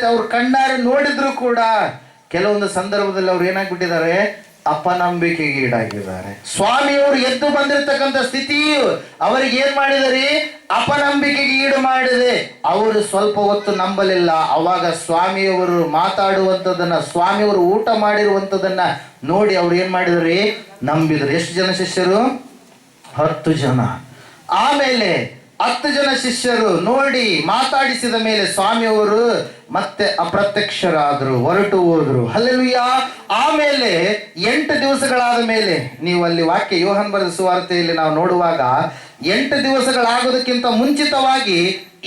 ಹೇಳ್ತಾ ಅವ್ರು ಕಣ್ಣಾರೆ ನೋಡಿದ್ರು ಕೂಡ ಕೆಲವೊಂದು ಸಂದರ್ಭದಲ್ಲಿ ಅವ್ರು ಏನಾಗ್ಬಿಟ್ಟಿದ್ದಾರೆ, ಅಪನಂಬಿಕೆಗೆ ಈಡಾಗಿದ್ದಾರೆ. ಸ್ವಾಮಿಯವರು ಎದ್ದು ಬಂದಿರತಕ್ಕಂಥ ಸ್ಥಿತಿಯು ಅವರಿಗೆ ಏನ್ ಮಾಡಿದರೆ, ಅಪನಂಬಿಕೆಗೆ ಈಡು ಮಾಡಿದೆ. ಅವರು ಸ್ವಲ್ಪ ಹೊತ್ತು ನಂಬಲಿಲ್ಲ. ಅವಾಗ ಸ್ವಾಮಿಯವರು ಮಾತಾಡುವಂಥದ್ದನ್ನ, ಸ್ವಾಮಿಯವರು ಊಟ ಮಾಡಿರುವಂಥದ್ದನ್ನ ನೋಡಿ ಅವ್ರು ಏನ್ ಮಾಡಿದ್ರಿ, ನಂಬಿದ್ರು. ಎಷ್ಟು ಜನ ಶಿಷ್ಯರು? 10 ಜನ. ಆಮೇಲೆ 10 ಜನ ಶಿಷ್ಯರು ನೋಡಿ ಮಾತಾಡಿಸಿದ ಮೇಲೆ ಸ್ವಾಮಿಯವರು ಮತ್ತೆ ಅಪ್ರತ್ಯಕ್ಷರಾದ್ರು, ಹೊರಟು ಹೋದ್ರು. ಹಲ್ಲೆಲೂಯಾ. ಆಮೇಲೆ 8 ದಿವಸಗಳಾದ ಮೇಲೆ, ನೀವು ಅಲ್ಲಿ ವಾಕ್ಯ ಯೋಹಾನ ಬರೆದ ಸುವಾರ್ತೆಯಲ್ಲಿ ನಾವು ನೋಡುವಾಗ 8 ದಿವಸಗಳಾಗೋದಕ್ಕಿಂತ ಮುಂಚಿತವಾಗಿ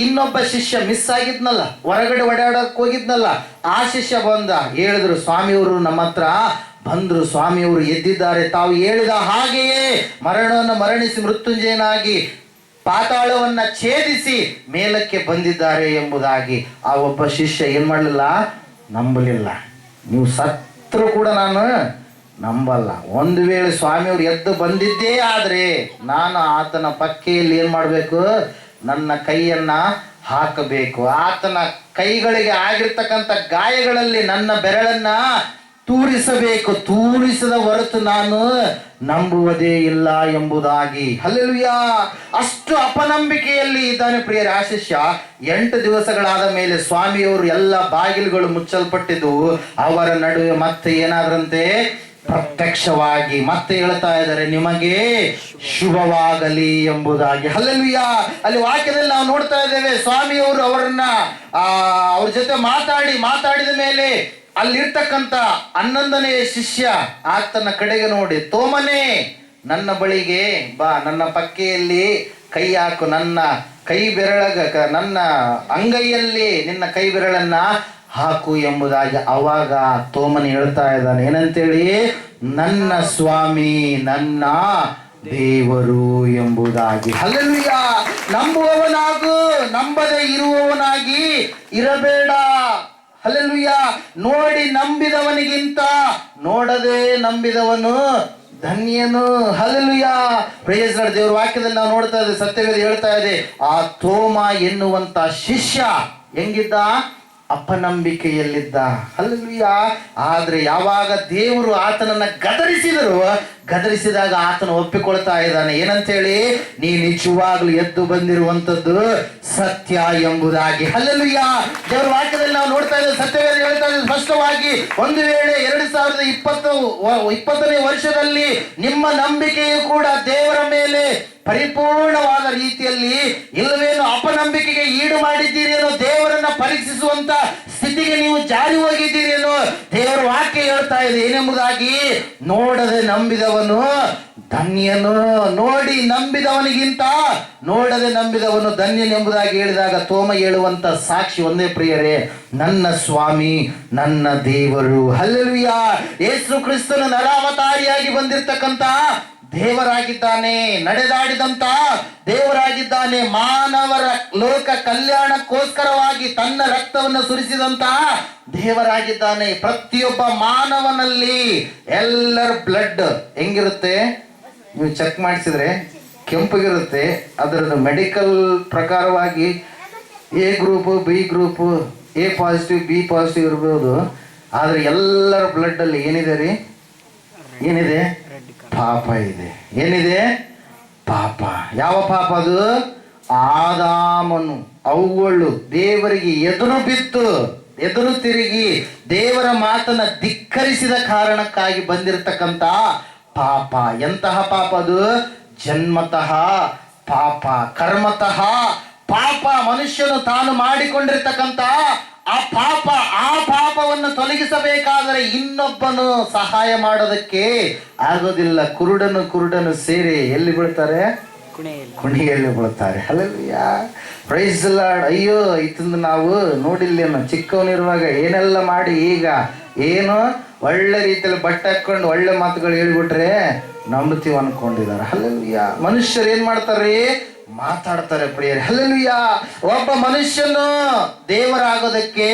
ಇನ್ನೊಬ್ಬ ಶಿಷ್ಯ ಮಿಸ್ ಆಗಿದ್ನಲ್ಲ, ಹೊರಗಡೆ ಓಡಾಡಕ್ ಹೋಗಿದ್ನಲ್ಲ, ಆ ಶಿಷ್ಯ ಬಂದ. ಹೇಳಿದ್ರು, ಸ್ವಾಮಿಯವರು ನಮ್ಮ ಹತ್ರ ಬಂದ್ರು, ಸ್ವಾಮಿಯವರು ಎದ್ದಿದ್ದಾರೆ, ತಾವು ಹೇಳಿದ ಹಾಗೆಯೇ ಮರಣವನ್ನು ಮರಣಿಸಿ ಮೃತ್ಯುಂಜಯನಾಗಿ ಪಾತಾಳವನ್ನ ಛೇದಿಸಿ ಮೇಲಕ್ಕೆ ಬಂದಿದ್ದಾರೆ ಎಂಬುದಾಗಿ. ಆ ಒಬ್ಬ ಶಿಷ್ಯ ಏನ್ ಮಾಡಲಿಲ್ಲ, ನಂಬಲಿಲ್ಲ. ನೀವು ಸತ್ರು ಕೂಡ ನಾನು ನಂಬಲ್ಲ. ಒಂದು ವೇಳೆ ಸ್ವಾಮಿಯವರು ಎದ್ದು ಬಂದಿದ್ದೇ ಆದ್ರೆ ನಾನು ಆತನ ಪಕ್ಕೆಯಲ್ಲಿ ಏನ್ ಮಾಡಬೇಕು, ನನ್ನ ಕೈಯನ್ನ ಹಾಕಬೇಕು. ಆತನ ಕೈಗಳಿಗೆ ಆಗಿರ್ತಕ್ಕಂಥ ಗಾಯಗಳಲ್ಲಿ ನನ್ನ ಬೆರಳನ್ನ ತೂರಿಸಬೇಕು. ತೂರಿಸದ ಹೊರತು ನಾನು ನಂಬುವುದೇ ಇಲ್ಲ ಎಂಬುದಾಗಿ. ಹಲ್ಲೆಲೂಯಾ. ಅಷ್ಟು ಅಪನಂಬಿಕೆಯಲ್ಲಿ ಇದ್ದಾನೆ ಪ್ರಿಯರೇ ಆ ಶಿಷ್ಯ. 8 ದಿವಸಗಳಾದ ಮೇಲೆ ಸ್ವಾಮಿಯವರು ಎಲ್ಲ ಬಾಗಿಲುಗಳು ಮುಚ್ಚಲ್ಪಟ್ಟಿದ್ದು. ಅವರ ನಡುವೆ ಮತ್ತೆ ಏನಾದ್ರಂತೆ, ಪ್ರತ್ಯಕ್ಷವಾಗಿ ಮತ್ತೆ ಹೇಳ್ತಾ ಇದ್ದಾರೆ, ನಿಮಗೆ ಶುಭವಾಗಲಿ ಎಂಬುದಾಗಿ. ಹಲ್ಲೆಲೂಯಾ. ಅಲ್ಲಿ ವಾಕ್ಯದಲ್ಲಿ ನಾವು ನೋಡ್ತಾ ಇದ್ದೇವೆ, ಸ್ವಾಮಿಯವರು ಅವರನ್ನ ಅವ್ರ ಜೊತೆ ಮಾತಾಡಿದ ಮೇಲೆ ಅಲ್ಲಿರ್ತಕ್ಕಂಥ 11ನೇ ಶಿಷ್ಯ ಆತನ ಕಡೆಗೆ ನೋಡಿ, ತೋಮನೇ ನನ್ನ ಬಳಿಗೆ ಬಾ, ನನ್ನ ಪಕ್ಕೆಯಲ್ಲಿ ಕೈ ಹಾಕು, ನನ್ನ ಕೈ ನನ್ನ ಅಂಗೈಯಲ್ಲಿ ನಿನ್ನ ಕೈ ಬೆರಳನ್ನ ಹಾಕು ಎಂಬುದಾಗಿ. ಅವಾಗ ತೋಮನೆ ಹೇಳ್ತಾ ಇದ್ದಾನೆ, ಏನಂತೇಳಿ, ನನ್ನ ಸ್ವಾಮಿ, ನನ್ನ ದೇವರು ಎಂಬುದಾಗಿ. ಹಲ್ಲೆಲೂಯಾ. ನಂಬುವವನಾಗು, ನಂಬದೆ ಇರುವವನಾಗಿ ಇರಬೇಡ. ಹಲ್ಲೆಲೂಯಾ. ನೋಡಿ ನಂಬಿದವನಿಗಿಂತ ನೋಡದೆ ನಂಬಿದವನು ಧನ್ಯನು. ಹಲ್ಲೆಲೂಯಾ. Praise lord. ದೇವರ ವಾಕ್ಯದಲ್ಲಿ ನಾವು ನೋಡ್ತಾ ಇದ್ದೇವೆ, ಸತ್ಯವೇದ ಹೇಳ್ತಾ ಇದೆ, ಆ ತೋಮ ಎನ್ನುವಂತ ಶಿಷ್ಯ ಹೆಂಗಿದ್ದ, ಅಪನಂಬಿಕೆಯಲ್ಲಿದ್ದ. ಹಲ್ಲೆಲೂಯಾ. ಆದ್ರೆ ಯಾವಾಗ ದೇವರು ಆತನನ್ನ ಗದರಿಸಿದಾಗ ಆತನು ಒಪ್ಪಿಕೊಳ್ತಾ ಇದ್ದಾನೆ. ಏನಂತೇಳಿ, ನೀ ನಿಜವಾಗ್ಲೂ ಎದ್ದು ಬಂದಿರುವಂತದ್ದು ಸತ್ಯ ಎಂಬುದಾಗಿ. ಹಲ್ಲೆಲೂಯಾ. ದೇವರ ವಾಕ್ಯದಲ್ಲಿ ನಾವು ನೋಡ್ತಾ ಇದ್ದೇವೆ, ಸತ್ಯವೇದ ಹೇಳ್ತಾ ಇದ್ದೇವೆ ಸ್ಪಷ್ಟವಾಗಿ, ಒಂದು ವೇಳೆ 2020ನೇ ವರ್ಷದಲ್ಲಿ ನಿಮ್ಮ ನಂಬಿಕೆಯು ಕೂಡ ದೇವರ ಮೇಲೆ ಪರಿಪೂರ್ಣವಾದ ರೀತಿಯಲ್ಲಿ ಇಲ್ಲವೇನು ಅಪನಂಬಿಕೆಗೆ ಈಡು ಮಾಡಿದ್ದೀರೇನೋ, ದೇವರನ್ನ ಪರೀಕ್ಷಿಸುವಂತ ಸ್ಥಿತಿಗೆ ನೀವು ಜಾರಿ ಹೋಗಿದ್ದೀರೇನೋ, ದೇವರ ವಾಕ್ಯ ಹೇಳ್ತಾ ಇದೆ ಏನೆಂಬುದಾಗಿ, ನೋಡದೆ ನಂಬಿದವನು ಧನ್ಯನು. ನೋಡಿ ನಂಬಿದವನಿಗಿಂತ ನೋಡದೆ ನಂಬಿದವನು ಧನ್ಯನೆಂಬುದಾಗಿ ಹೇಳಿದಾಗ ತೋಮ ಹೇಳುವಂತ ಸಾಕ್ಷಿ ಒಂದೇ ಪ್ರಿಯರೇ, ನನ್ನ ಸ್ವಾಮಿ, ನನ್ನ ದೇವರು. ಹಲ್ಲೆಲೂಯಾ. ಯೇಸು ಕ್ರಿಸ್ತನು ನರಾವತಾರಿಯಾಗಿ ಬಂದಿರತಕ್ಕಂತ ದೇವರಾಗಿದ್ದಾನೆ, ನಡೆದಾಡಿದಂತ ದೇವರಾಗಿದ್ದಾನೆ. ಮಾನವರ ಲೋಕ ಕಲ್ಯಾಣಕ್ಕೋಸ್ಕರವಾಗಿ ತನ್ನ ರಕ್ತವನ್ನು ಸುರಿಸಿದಂತ ದೇವರಾಗಿದ್ದಾನೆ. ಪ್ರತಿಯೊಬ್ಬ ಮಾನವನಲ್ಲಿ ಎಲ್ಲರ ಬ್ಲಡ್ ಹೆಂಗಿರುತ್ತೆ, ನೀವು ಚೆಕ್ ಮಾಡಿಸಿದ್ರೆ ಕೆಂಪಗಿರುತ್ತೆ. ಅದರ ಮೆಡಿಕಲ್ ಪ್ರಕಾರವಾಗಿ A group, B group, A positive, B positive ಇರ್ಬೋದು. ಆದರೆ ಎಲ್ಲರ ಬ್ಲಡ್ ಅಲ್ಲಿ ಏನಿದೆ ರೀ, ಏನಿದೆ, ಪಾಪ ಇದೆ. ಏನಿದೆ, ಪಾಪ. ಯಾವ ಪಾಪ ಅದು? ಆದಾಮನು ಅವ್ವಳು ದೇವರಿಗೆ ಎದುರು ತಿರುಗಿ ದೇವರ ಮಾತನ್ನ ಧಿಕ್ಕರಿಸಿದ ಕಾರಣಕ್ಕಾಗಿ ಬಂದಿರತಕ್ಕಂತ ಪಾಪ. ಎಂತಹ ಪಾಪ ಅದು? ಜನ್ಮತಃ ಪಾಪ, ಕರ್ಮತಃ ಪಾಪ. ಮನುಷ್ಯನು ತಾನು ಮಾಡಿಕೊಂಡಿರ್ತಕ್ಕಂತ ಆ ಪಾಪವನ್ನು ತೊಲಗಿಸಬೇಕಾದರೆ ಇನ್ನೊಬ್ಬನು ಸಹಾಯ ಮಾಡೋದಕ್ಕೆ ಆಗೋದಿಲ್ಲ. ಕುರುಡನು ಸೇರಿ ಎಲ್ಲಿ ಬೀಳ್ತಾರೆ? ಕುಣಿಯಲ್ಲಿ ಬೀಳ್ತಾರೆ. ಹಲ್ಲೆಲೂಯಾ. Praise the lord. ಅಯ್ಯೋ, ಇದನ್ನು ನಾವು ನೋಡಿಲ್ಲೇನು, ಚಿಕ್ಕವನಿರುವಾಗ ಏನೆಲ್ಲ ಮಾಡಿ ಈಗ ಏನು ಒಳ್ಳೆ ರೀತಿಯಲ್ಲಿ ಬಟ್ಟೆ ಹಾಕೊಂಡು ಒಳ್ಳೆ ಮಾತುಗಳು ಹೇಳ್ಬಿಟ್ರೆ ನಂಬುತ್ತೀವಿ ಅನ್ಕೊಂಡಿದ್ದಾರೆ. ಹಲ್ಲೆಲೂಯಾ. ಮನುಷ್ಯರು ಏನ್ ಮಾಡ್ತಾರೆ? ಮಾತಾಡ್ತಾರೆ ಪ್ರಿಯರೇ. ಹಲ್ಲೆಲೂಯಾ. ಒಬ್ಬ ಮನುಷ್ಯನು ದೇವರಾಗೋದಕ್ಕೆ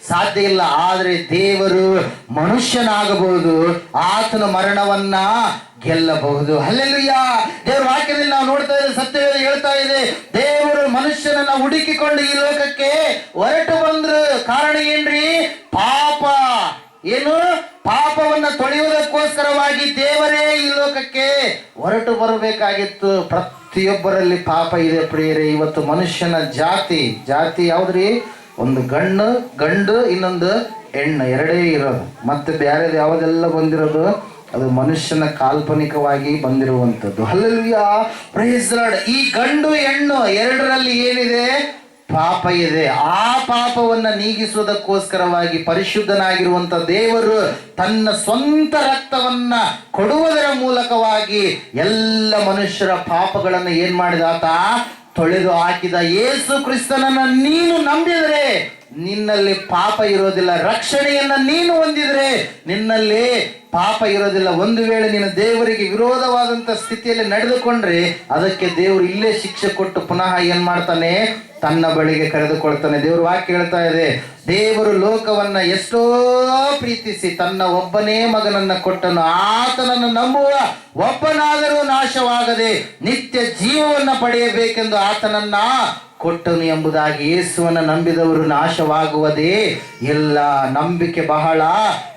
ಸಾಧ್ಯ ಇಲ್ಲ, ಆದ್ರೆ ದೇವರು ಮನುಷ್ಯನಾಗಬಹುದು, ಆತನ ಮರಣವನ್ನ ಗೆಲ್ಲಬಹುದು. ಹಲ್ಲೆಲೂಯಾ. ದೇವರ ವಾಕ್ಯದಲ್ಲಿ ನಾವು ನೋಡ್ತಾ ಇದ್ದೇವೆ, ಸತ್ಯವೇದ ಹೇಳ್ತಾ ಇದೆ, ದೇವರು ಮನುಷ್ಯನನ್ನ ಹುಡುಕಿಕೊಂಡು ಈ ಲೋಕಕ್ಕೆ ಹೊರಟು ಬಂದ್ರು. ಕಾರಣ ಏನ್ರಿ? ಪಾಪ. ಏನು? ಪಾಪವನ್ನ ತೊಳೆಯುವುದಕ್ಕೋಸ್ಕರವಾಗಿ ದೇವರೇ ಈ ಲೋಕಕ್ಕೆ ಹೊರಟು ಬರಬೇಕಾಗಿತ್ತು. ಪ್ರತಿಯೊಬ್ಬರಲ್ಲಿ ಪಾಪ ಇದೆ ಪ್ರಿಯರೇ. ಇವತ್ತು ಮನುಷ್ಯನ ಜಾತಿ ಯಾವ್ದ್ರಿ? ಒಂದು ಗಂಡು, ಇನ್ನೊಂದು ಹೆಣ್ಣು, ಎರಡೇ ಇರೋದು. ಮತ್ತೆ ಬೇರೆದು ಯಾವುದೆಲ್ಲ ಬಂದಿರೋದು ಅದು ಮನುಷ್ಯನ ಕಾಲ್ಪನಿಕವಾಗಿ ಬಂದಿರುವಂಥದ್ದು. ಹಲ್ಲೆಲೂಯಾ. Praise the lord. ಈ ಗಂಡು ಹೆಣ್ಣು ಎರಡರಲ್ಲಿ ಏನಿದೆ? ಪಾಪ ಇದೆ. ಆ ಪಾಪವನ್ನ ನೀಗಿಸುವುದಕ್ಕೋಸ್ಕರವಾಗಿ ಪರಿಶುದ್ಧನಾಗಿರುವಂತ ದೇವರು ತನ್ನ ಸ್ವಂತ ರಕ್ತವನ್ನ ಕೊಡುವುದರ ಮೂಲಕವಾಗಿ ಎಲ್ಲ ಮನುಷ್ಯರ ಪಾಪಗಳನ್ನು ಏನ್ ಮಾಡಿದ? ಆತ ತೊಳೆದು ಹಾಕಿದ. ಯೇಸು ಕ್ರಿಸ್ತನನ್ನ ನೀನು ನಂಬಿದರೆ ನಿನ್ನಲ್ಲಿ ಪಾಪ ಇರೋದಿಲ್ಲ. ರಕ್ಷಣೆಯನ್ನ ನೀನು ಹೊಂದಿದ್ರೆ ನಿನ್ನಲ್ಲಿ ಪಾಪ ಇರೋದಿಲ್ಲ. ಒಂದು ವೇಳೆ ನೀನು ದೇವರಿಗೆ ವಿರೋಧವಾದಂತ ಸ್ಥಿತಿಯಲ್ಲಿ ನಡೆದುಕೊಂಡ್ರೆ ಅದಕ್ಕೆ ದೇವರು ಇಲ್ಲೇ ಶಿಕ್ಷೆ ಕೊಟ್ಟು ಪುನಃ ಏನ್ ಮಾಡ್ತಾನೆ? ತನ್ನ ಬಳಿಗೆ ಕರೆದುಕೊಳ್ತಾನೆ. ದೇವರು ವಾಕ್ಯ ಹೇಳ್ತಾ ಇದೆ, ದೇವರು ಲೋಕವನ್ನ ಎಷ್ಟೋ ಪ್ರೀತಿಸಿ ತನ್ನ ಒಬ್ಬನೇ ಮಗನನ್ನ ಕೊಟ್ಟನು, ಆತನನ್ನು ನಂಬುವ ಒಬ್ಬನಾದರೂ ನಾಶವಾಗದೆ ನಿತ್ಯ ಜೀವವನ್ನ ಪಡೆಯಬೇಕೆಂದು ಆತನನ್ನ ಕೊಟ್ಟನು ಎಂಬುದಾಗಿ. ಯೇಸುವನ್ನ ನಂಬಿದವರು ನಾಶವಾಗುವುದೇ ಇಲ್ಲ. ನಂಬಿಕೆ ಬಹಳ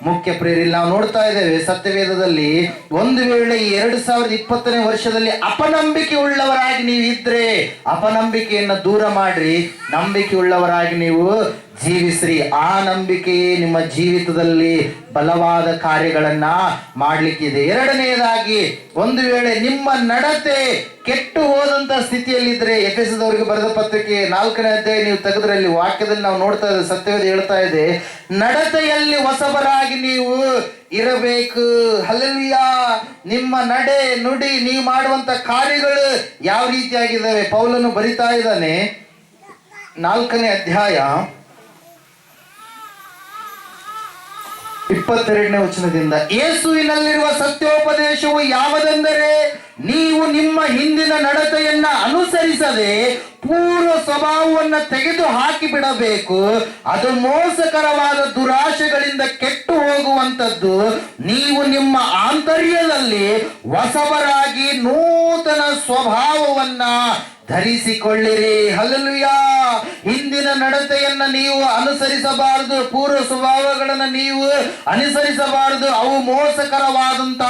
ಮುಖ್ಯ ಪ್ರೇರಿಲ್ಲ. ನಾವು ನೋಡ್ತಾ ಇದ್ದೇವೆ ಸತ್ಯವೇದದಲ್ಲಿ, ಒಂದು ವೇಳೆ ಈ 2020ನೇ ವರ್ಷದಲ್ಲಿ ಅಪನಂಬಿಕೆ ಉಳ್ಳವರಾಗಿ ನೀವು ಇದ್ರೆ ಅಪನಂಬಿಕೆಯನ್ನ ದೂರ ಮಾಡ್ರಿ, ನಂಬಿಕೆ ಉಳ್ಳವರಾಗಿ ನೀವು ಜೀವಿಸ್ರಿ. ಆ ನಂಬಿಕೆಯೇ ನಿಮ್ಮ ಜೀವಿತದಲ್ಲಿ ಬಲವಾದ ಕಾರ್ಯಗಳನ್ನ ಮಾಡ್ಲಿಕ್ಕಿದೆ. ಎರಡನೆಯದಾಗಿ, ಒಂದು ವೇಳೆ ನಿಮ್ಮ ನಡತೆ ಕೆಟ್ಟು ಹೋದಂತ ಸ್ಥಿತಿಯಲ್ಲಿದ್ರೆ, ಎಫೆಸದವರಿಗೆ ಬರೆದ ಪತ್ರಿಕೆ 4ನೇ ಅಧ್ಯಾಯ ನೀವು ತೆಗೆದ್ರೆ ಅಲ್ಲಿ ವಾಕ್ಯದಲ್ಲಿ ನಾವು ನೋಡ್ತಾ ಇದ್ದೇವೆ, ಸತ್ಯವೇದ ಹೇಳ್ತಾ ಇದೆ, ನಡತೆಯಲ್ಲಿ ಹೊಸಬರಾಗಿ ನೀವು ಇರಬೇಕು. ಹಲ್ಲೆಲೂಯಾ. ನಿಮ್ಮ ನಡೆ ನುಡಿ ನೀವು ಮಾಡುವಂತ ಕಾರ್ಯಗಳು ಯಾವ ರೀತಿಯಾಗಿದ್ದಾವೆ? ಪೌಲನು ಬರಿತಾ ಇದ್ದಾನೆ 4ನೇ ಅಧ್ಯಾಯ 22ನೇ ವಚನದಿಂದ, ಯೇಸುವಿನಲ್ಲಿರುವ ಸತ್ಯೋಪದೇಶವು ಯಾವುದೆಂದರೆ, ನೀವು ನಿಮ್ಮ ಹಿಂದಿನ ನಡತೆಯನ್ನ ಅನುಸರಿಸದೆ ಪೂರ್ವ ಸ್ವಭಾವವನ್ನ ತೆಗೆದು ಹಾಕಿ ಬಿಡಬೇಕು. ಅದು ಮೋಸಕರವಾದ ದುರಾಶೆಗಳಿಂದ ಕೆಟ್ಟು ಹೋಗುವಂಥದ್ದು. ನೀವು ನಿಮ್ಮ ಆಂತರ್ಯದಲ್ಲಿ ಹೊಸಬರಾಗಿ ನೂತನ ಸ್ವಭಾವವನ್ನ ಧರಿಸಿಕೊಳ್ಳಿರಿ. ಹಲ್ಲೆಲೂಯಾ. ಹಿಂದಿನ ನಡತೆಯನ್ನ ನೀವು ಅನುಸರಿಸಬಾರದು, ಪೂರ್ವ ಸ್ವಭಾವಗಳನ್ನ ನೀವು ಅನುಸರಿಸಬಾರದು. ಅವು ಮೋಸಕರವಾದಂತ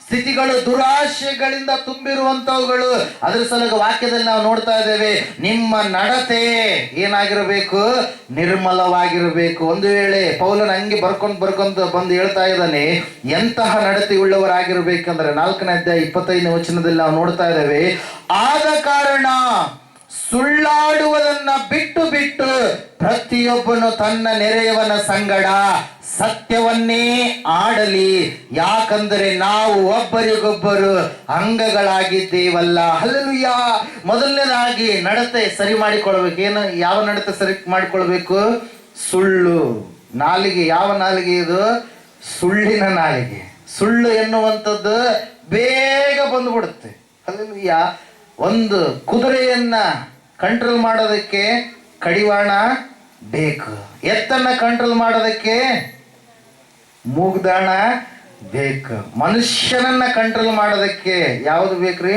ಸ್ಥಿತಿಗಳು, ದುರಾಶೆಗಳಿಂದ ತುಂಬಿರುವಂತವುಗಳು. ಅದ್ರ ಸಲುವಾಗಿ ವಾಕ್ಯದಲ್ಲಿ ನಾವು ನೋಡ್ತಾ ಇದ್ದೇವೆ, ನಿಮ್ಮ ನಡತೆ ಏನಾಗಿರಬೇಕು? ನಿರ್ಮಲವಾಗಿರಬೇಕು. ಒಂದು ವೇಳೆ ಪೌಲನ ಹಂಗೆ ಬರ್ಕೊಂತ ಬಂದು ಹೇಳ್ತಾ ಇದ್ದಾನೆ, ಎಂತಹ ನಡತೆ ಉಳ್ಳವರಾಗಿರ್ಬೇಕಂದ್ರೆ 4ನೇ ಅಧ್ಯಾಯ 25ನೇ ವಚನದಲ್ಲಿ ನಾವು ನೋಡ್ತಾ ಇದ್ದೇವೆ, ಆದ ಕಾರಣ ಸುಳ್ಳಾಡುವುದನ್ನ ಬಿಟ್ಟು ಪ್ರತಿಯೊಬ್ಬನು ತನ್ನ ನೆರೆಯವನ ಸಂಗಡ ಸತ್ಯವನ್ನೇ ಆಡಲಿ, ಯಾಕಂದರೆ ನಾವು ಒಬ್ಬರಿಗೊಬ್ಬರು ಅಂಗಗಳಾಗಿದ್ದೇವಲ್ಲ. ಹಲ್ಲೆಲೂಯಾ. ಮೊದಲನೇದಾಗಿ ನಡತೆ ಸರಿ ಮಾಡಿಕೊಳ್ಬೇಕು. ಏನು? ಯಾವ ನಡತೆ ಸರಿ ಮಾಡಿಕೊಳ್ಬೇಕು? ಸುಳ್ಳು ನಾಲಿಗೆ. ಯಾವ ನಾಲಿಗೆ ಇದು? ಸುಳ್ಳಿನ ನಾಲಿಗೆ. ಸುಳ್ಳು ಎನ್ನುವಂಥದ್ದು ಬೇಗ ಬಂದ್ಬಿಡುತ್ತೆ. ಹಲ್ಲೆಲೂಯಾ. ಒಂದು ಕುದುರೆಯನ್ನ ಕಂಟ್ರೋಲ್ ಮಾಡೋದಕ್ಕೆ ಕಡಿವಾಣ ಬೇಕು, ಎತ್ತನ್ನ ಕಂಟ್ರೋಲ್ ಮಾಡೋದಕ್ಕೆ ಮೂಗ್ದಾಣ ಬೇಕು, ಮನುಷ್ಯನನ್ನ ಕಂಟ್ರೋಲ್ ಮಾಡೋದಕ್ಕೆ ಯಾವುದು ಬೇಕ್ರಿ?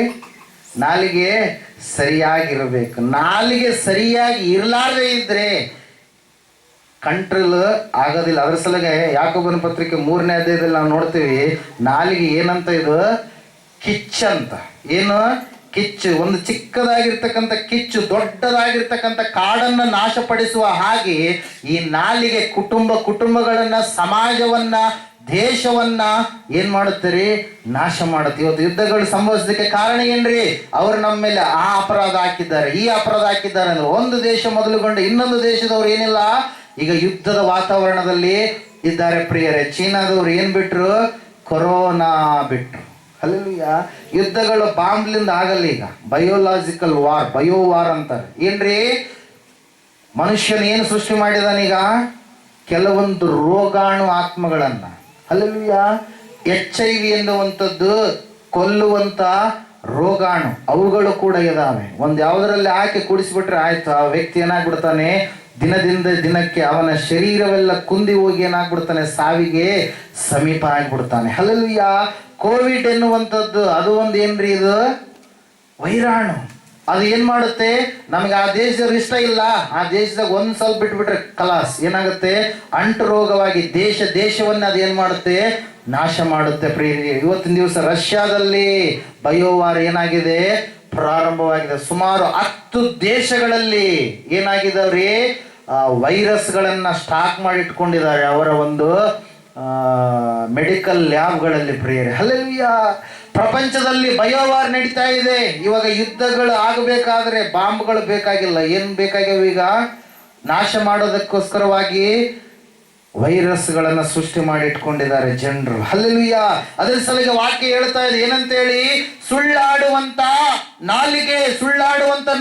ನಾಲಿಗೆ ಸರಿಯಾಗಿರಬೇಕು. ನಾಲಿಗೆ ಸರಿಯಾಗಿ ಇರಲಾರದೆ ಇದ್ರೆ ಕಂಟ್ರೋಲ್ ಆಗೋದಿಲ್ಲ. ಅದರ ಸಲುವಾಗಿ ಯಾಕೋಬನ ಪತ್ರಿಕೆ 3ನೇ ಅಧ್ಯಾಯದಲ್ಲಿ ನಾವು ನೋಡ್ತೀವಿ, ನಾಲಿಗೆ ಏನಂತ? ಇದು ಕಿಚ್ಚಂತ. ಏನು? ಕಿಚ್ಚು. ಒಂದು ಚಿಕ್ಕದಾಗಿರ್ತಕ್ಕಂಥ ಕಿಚ್ಚು ದೊಡ್ಡದಾಗಿರ್ತಕ್ಕಂಥ ಕಾಡನ್ನ ನಾಶಪಡಿಸುವ ಹಾಗೆ ಈ ನಾಲಿಗೆ ಕುಟುಂಬಗಳನ್ನ, ಸಮಾಜವನ್ನ, ದೇಶವನ್ನ ಏನ್ ಮಾಡುತ್ತೀರಿ? ನಾಶ ಮಾಡುತ್ತೆ. ಇವತ್ತು ಯುದ್ಧಗಳು ಸಂಭವಿಸೋದಕ್ಕೆ ಕಾರಣ ಏನ್ರಿ? ಅವರು ನಮ್ಮ ಮೇಲೆ ಆ ಅಪರಾಧ ಹಾಕಿದ್ದಾರೆ, ಈ ಅಪರಾಧ ಹಾಕಿದ್ದಾರೆ ಅಂದ್ರೆ ಒಂದು ದೇಶ ಮೊದಲುಗೊಂಡು ಇನ್ನೊಂದು ದೇಶದವ್ರು ಏನಿಲ್ಲ, ಈಗ ಯುದ್ಧದ ವಾತಾವರಣದಲ್ಲಿ ಇದ್ದಾರೆ ಪ್ರಿಯರೇ. ಚೀನಾದವ್ರು ಏನ್ ಬಿಟ್ರು? ಕೊರೋನಾ ಬಿಟ್ರು. ಹಲ್ಲೆಲೂಯಾ. ಯುದ್ಧಗಳು ಬಾಂಬ್ಲಿಂದ ಆಗಲ್ಲ. ಈಗ ಬಯೋಲಾಜಿಕಲ್ ವಾರ್, ಬಯೋ ವಾರ್ ಅಂತಾರೆ. ಏನ್ರಿ? ಮನುಷ್ಯನ ಏನು ಸೃಷ್ಟಿ ಮಾಡಿದಾನೀಗ? ಕೆಲವೊಂದು ರೋಗಾಣು ಆತ್ಮಗಳನ್ನ. ಹಲ್ಲೆಲೂಯಾ. HIV ಎನ್ನುವಂಥದ್ದು ಕೊಲ್ಲುವಂತ ರೋಗಾಣು ಅವುಗಳು ಕೂಡ ಇದಾವೆ. ಒಂದು ಯಾವುದರಲ್ಲಿ ಹಾಕಿ ಕುಡಿಸ್ಬಿಟ್ರೆ ಆಯ್ತು, ಆ ವ್ಯಕ್ತಿ ಏನಾಗ್ಬಿಡ್ತಾನೆ, ದಿನದಿಂದ ದಿನಕ್ಕೆ ಅವನ ಶರೀರವೆಲ್ಲ ಕುಂದಿ ಹೋಗಿ ಏನಾಗ್ಬಿಡ್ತಾನೆ, ಸಾವಿಗೆ ಸಮೀಪ ಆಗ್ಬಿಡ್ತಾನೆ. ಹಲ್ಲೆಲೂಯಾ. ಕೋವಿಡ್ ಎನ್ನುವಂಥದ್ದು ಅದು ಒಂದು ಏನ್ರಿ, ಇದು ವೈರಾಣು. ಅದು ಏನ್ ಮಾಡುತ್ತೆ, ನಮಗೆ ಆ ದೇಶದವ್ರು ಇಷ್ಟ ಇಲ್ಲ, ಆ ದೇಶದಾಗ ಒಂದ್ ಸ್ವಲ್ಪ ಬಿಟ್ಬಿಟ್ರೆ ಕಲಾಸ್ ಏನಾಗುತ್ತೆ, ಅಂಟು ರೋಗವಾಗಿ ದೇಶವನ್ನ ಅದು ಏನ್ ಮಾಡುತ್ತೆ, ನಾಶ ಮಾಡುತ್ತೆ. ಪ್ರಿಯರೇ, ಇವತ್ತಿನ ದಿವಸ ರಷ್ಯಾದಲ್ಲಿ ಬಯೋವಾರ್ ಏನಾಗಿದೆ, ಪ್ರಾರಂಭವಾಗಿದೆ. ಸುಮಾರು 10 ದೇಶಗಳಲ್ಲಿ ಏನಾಗಿದಾವ್ರಿ, ವೈರಸ್ಗಳನ್ನ ಸ್ಟಾಕ್ ಮಾಡಿ ಇಟ್ಕೊಂಡಿದ್ದಾರೆ ಅವರ ಒಂದು ಮೆಡಿಕಲ್ ಲ್ಯಾಬ್ಗಳಲ್ಲಿ. ಪ್ರಿಯರೇ, ಹಲ್ಲೆಲೂಯಾ. ಪ್ರಪಂಚದಲ್ಲಿ ಬಯೋವಾರ್ ನಡೀತಾ ಇದೆ. ಇವಾಗ ಯುದ್ಧಗಳು ಆಗಬೇಕಾದ್ರೆ ಬಾಂಬ್ಗಳು ಬೇಕಾಗಿಲ್ಲ. ಏನ್ ಬೇಕಾಗ್ಯಾವ ಈಗ, ನಾಶ ಮಾಡೋದಕ್ಕೋಸ್ಕರವಾಗಿ ವೈರಸ್ಗಳನ್ನ ಸೃಷ್ಟಿ ಮಾಡಿ ಇಟ್ಕೊಂಡಿದ್ದಾರೆ ಜನರು. ಹಲ್ಲೆಲೂಯಾ. ಅದರ ಸಲುವಾಗಿ ವಾಕ್ಯ ಹೇಳ್ತಾ ಇದೆ ಏನಂತೇಳಿ, ಸುಳ್ಳಾಡುವಂತ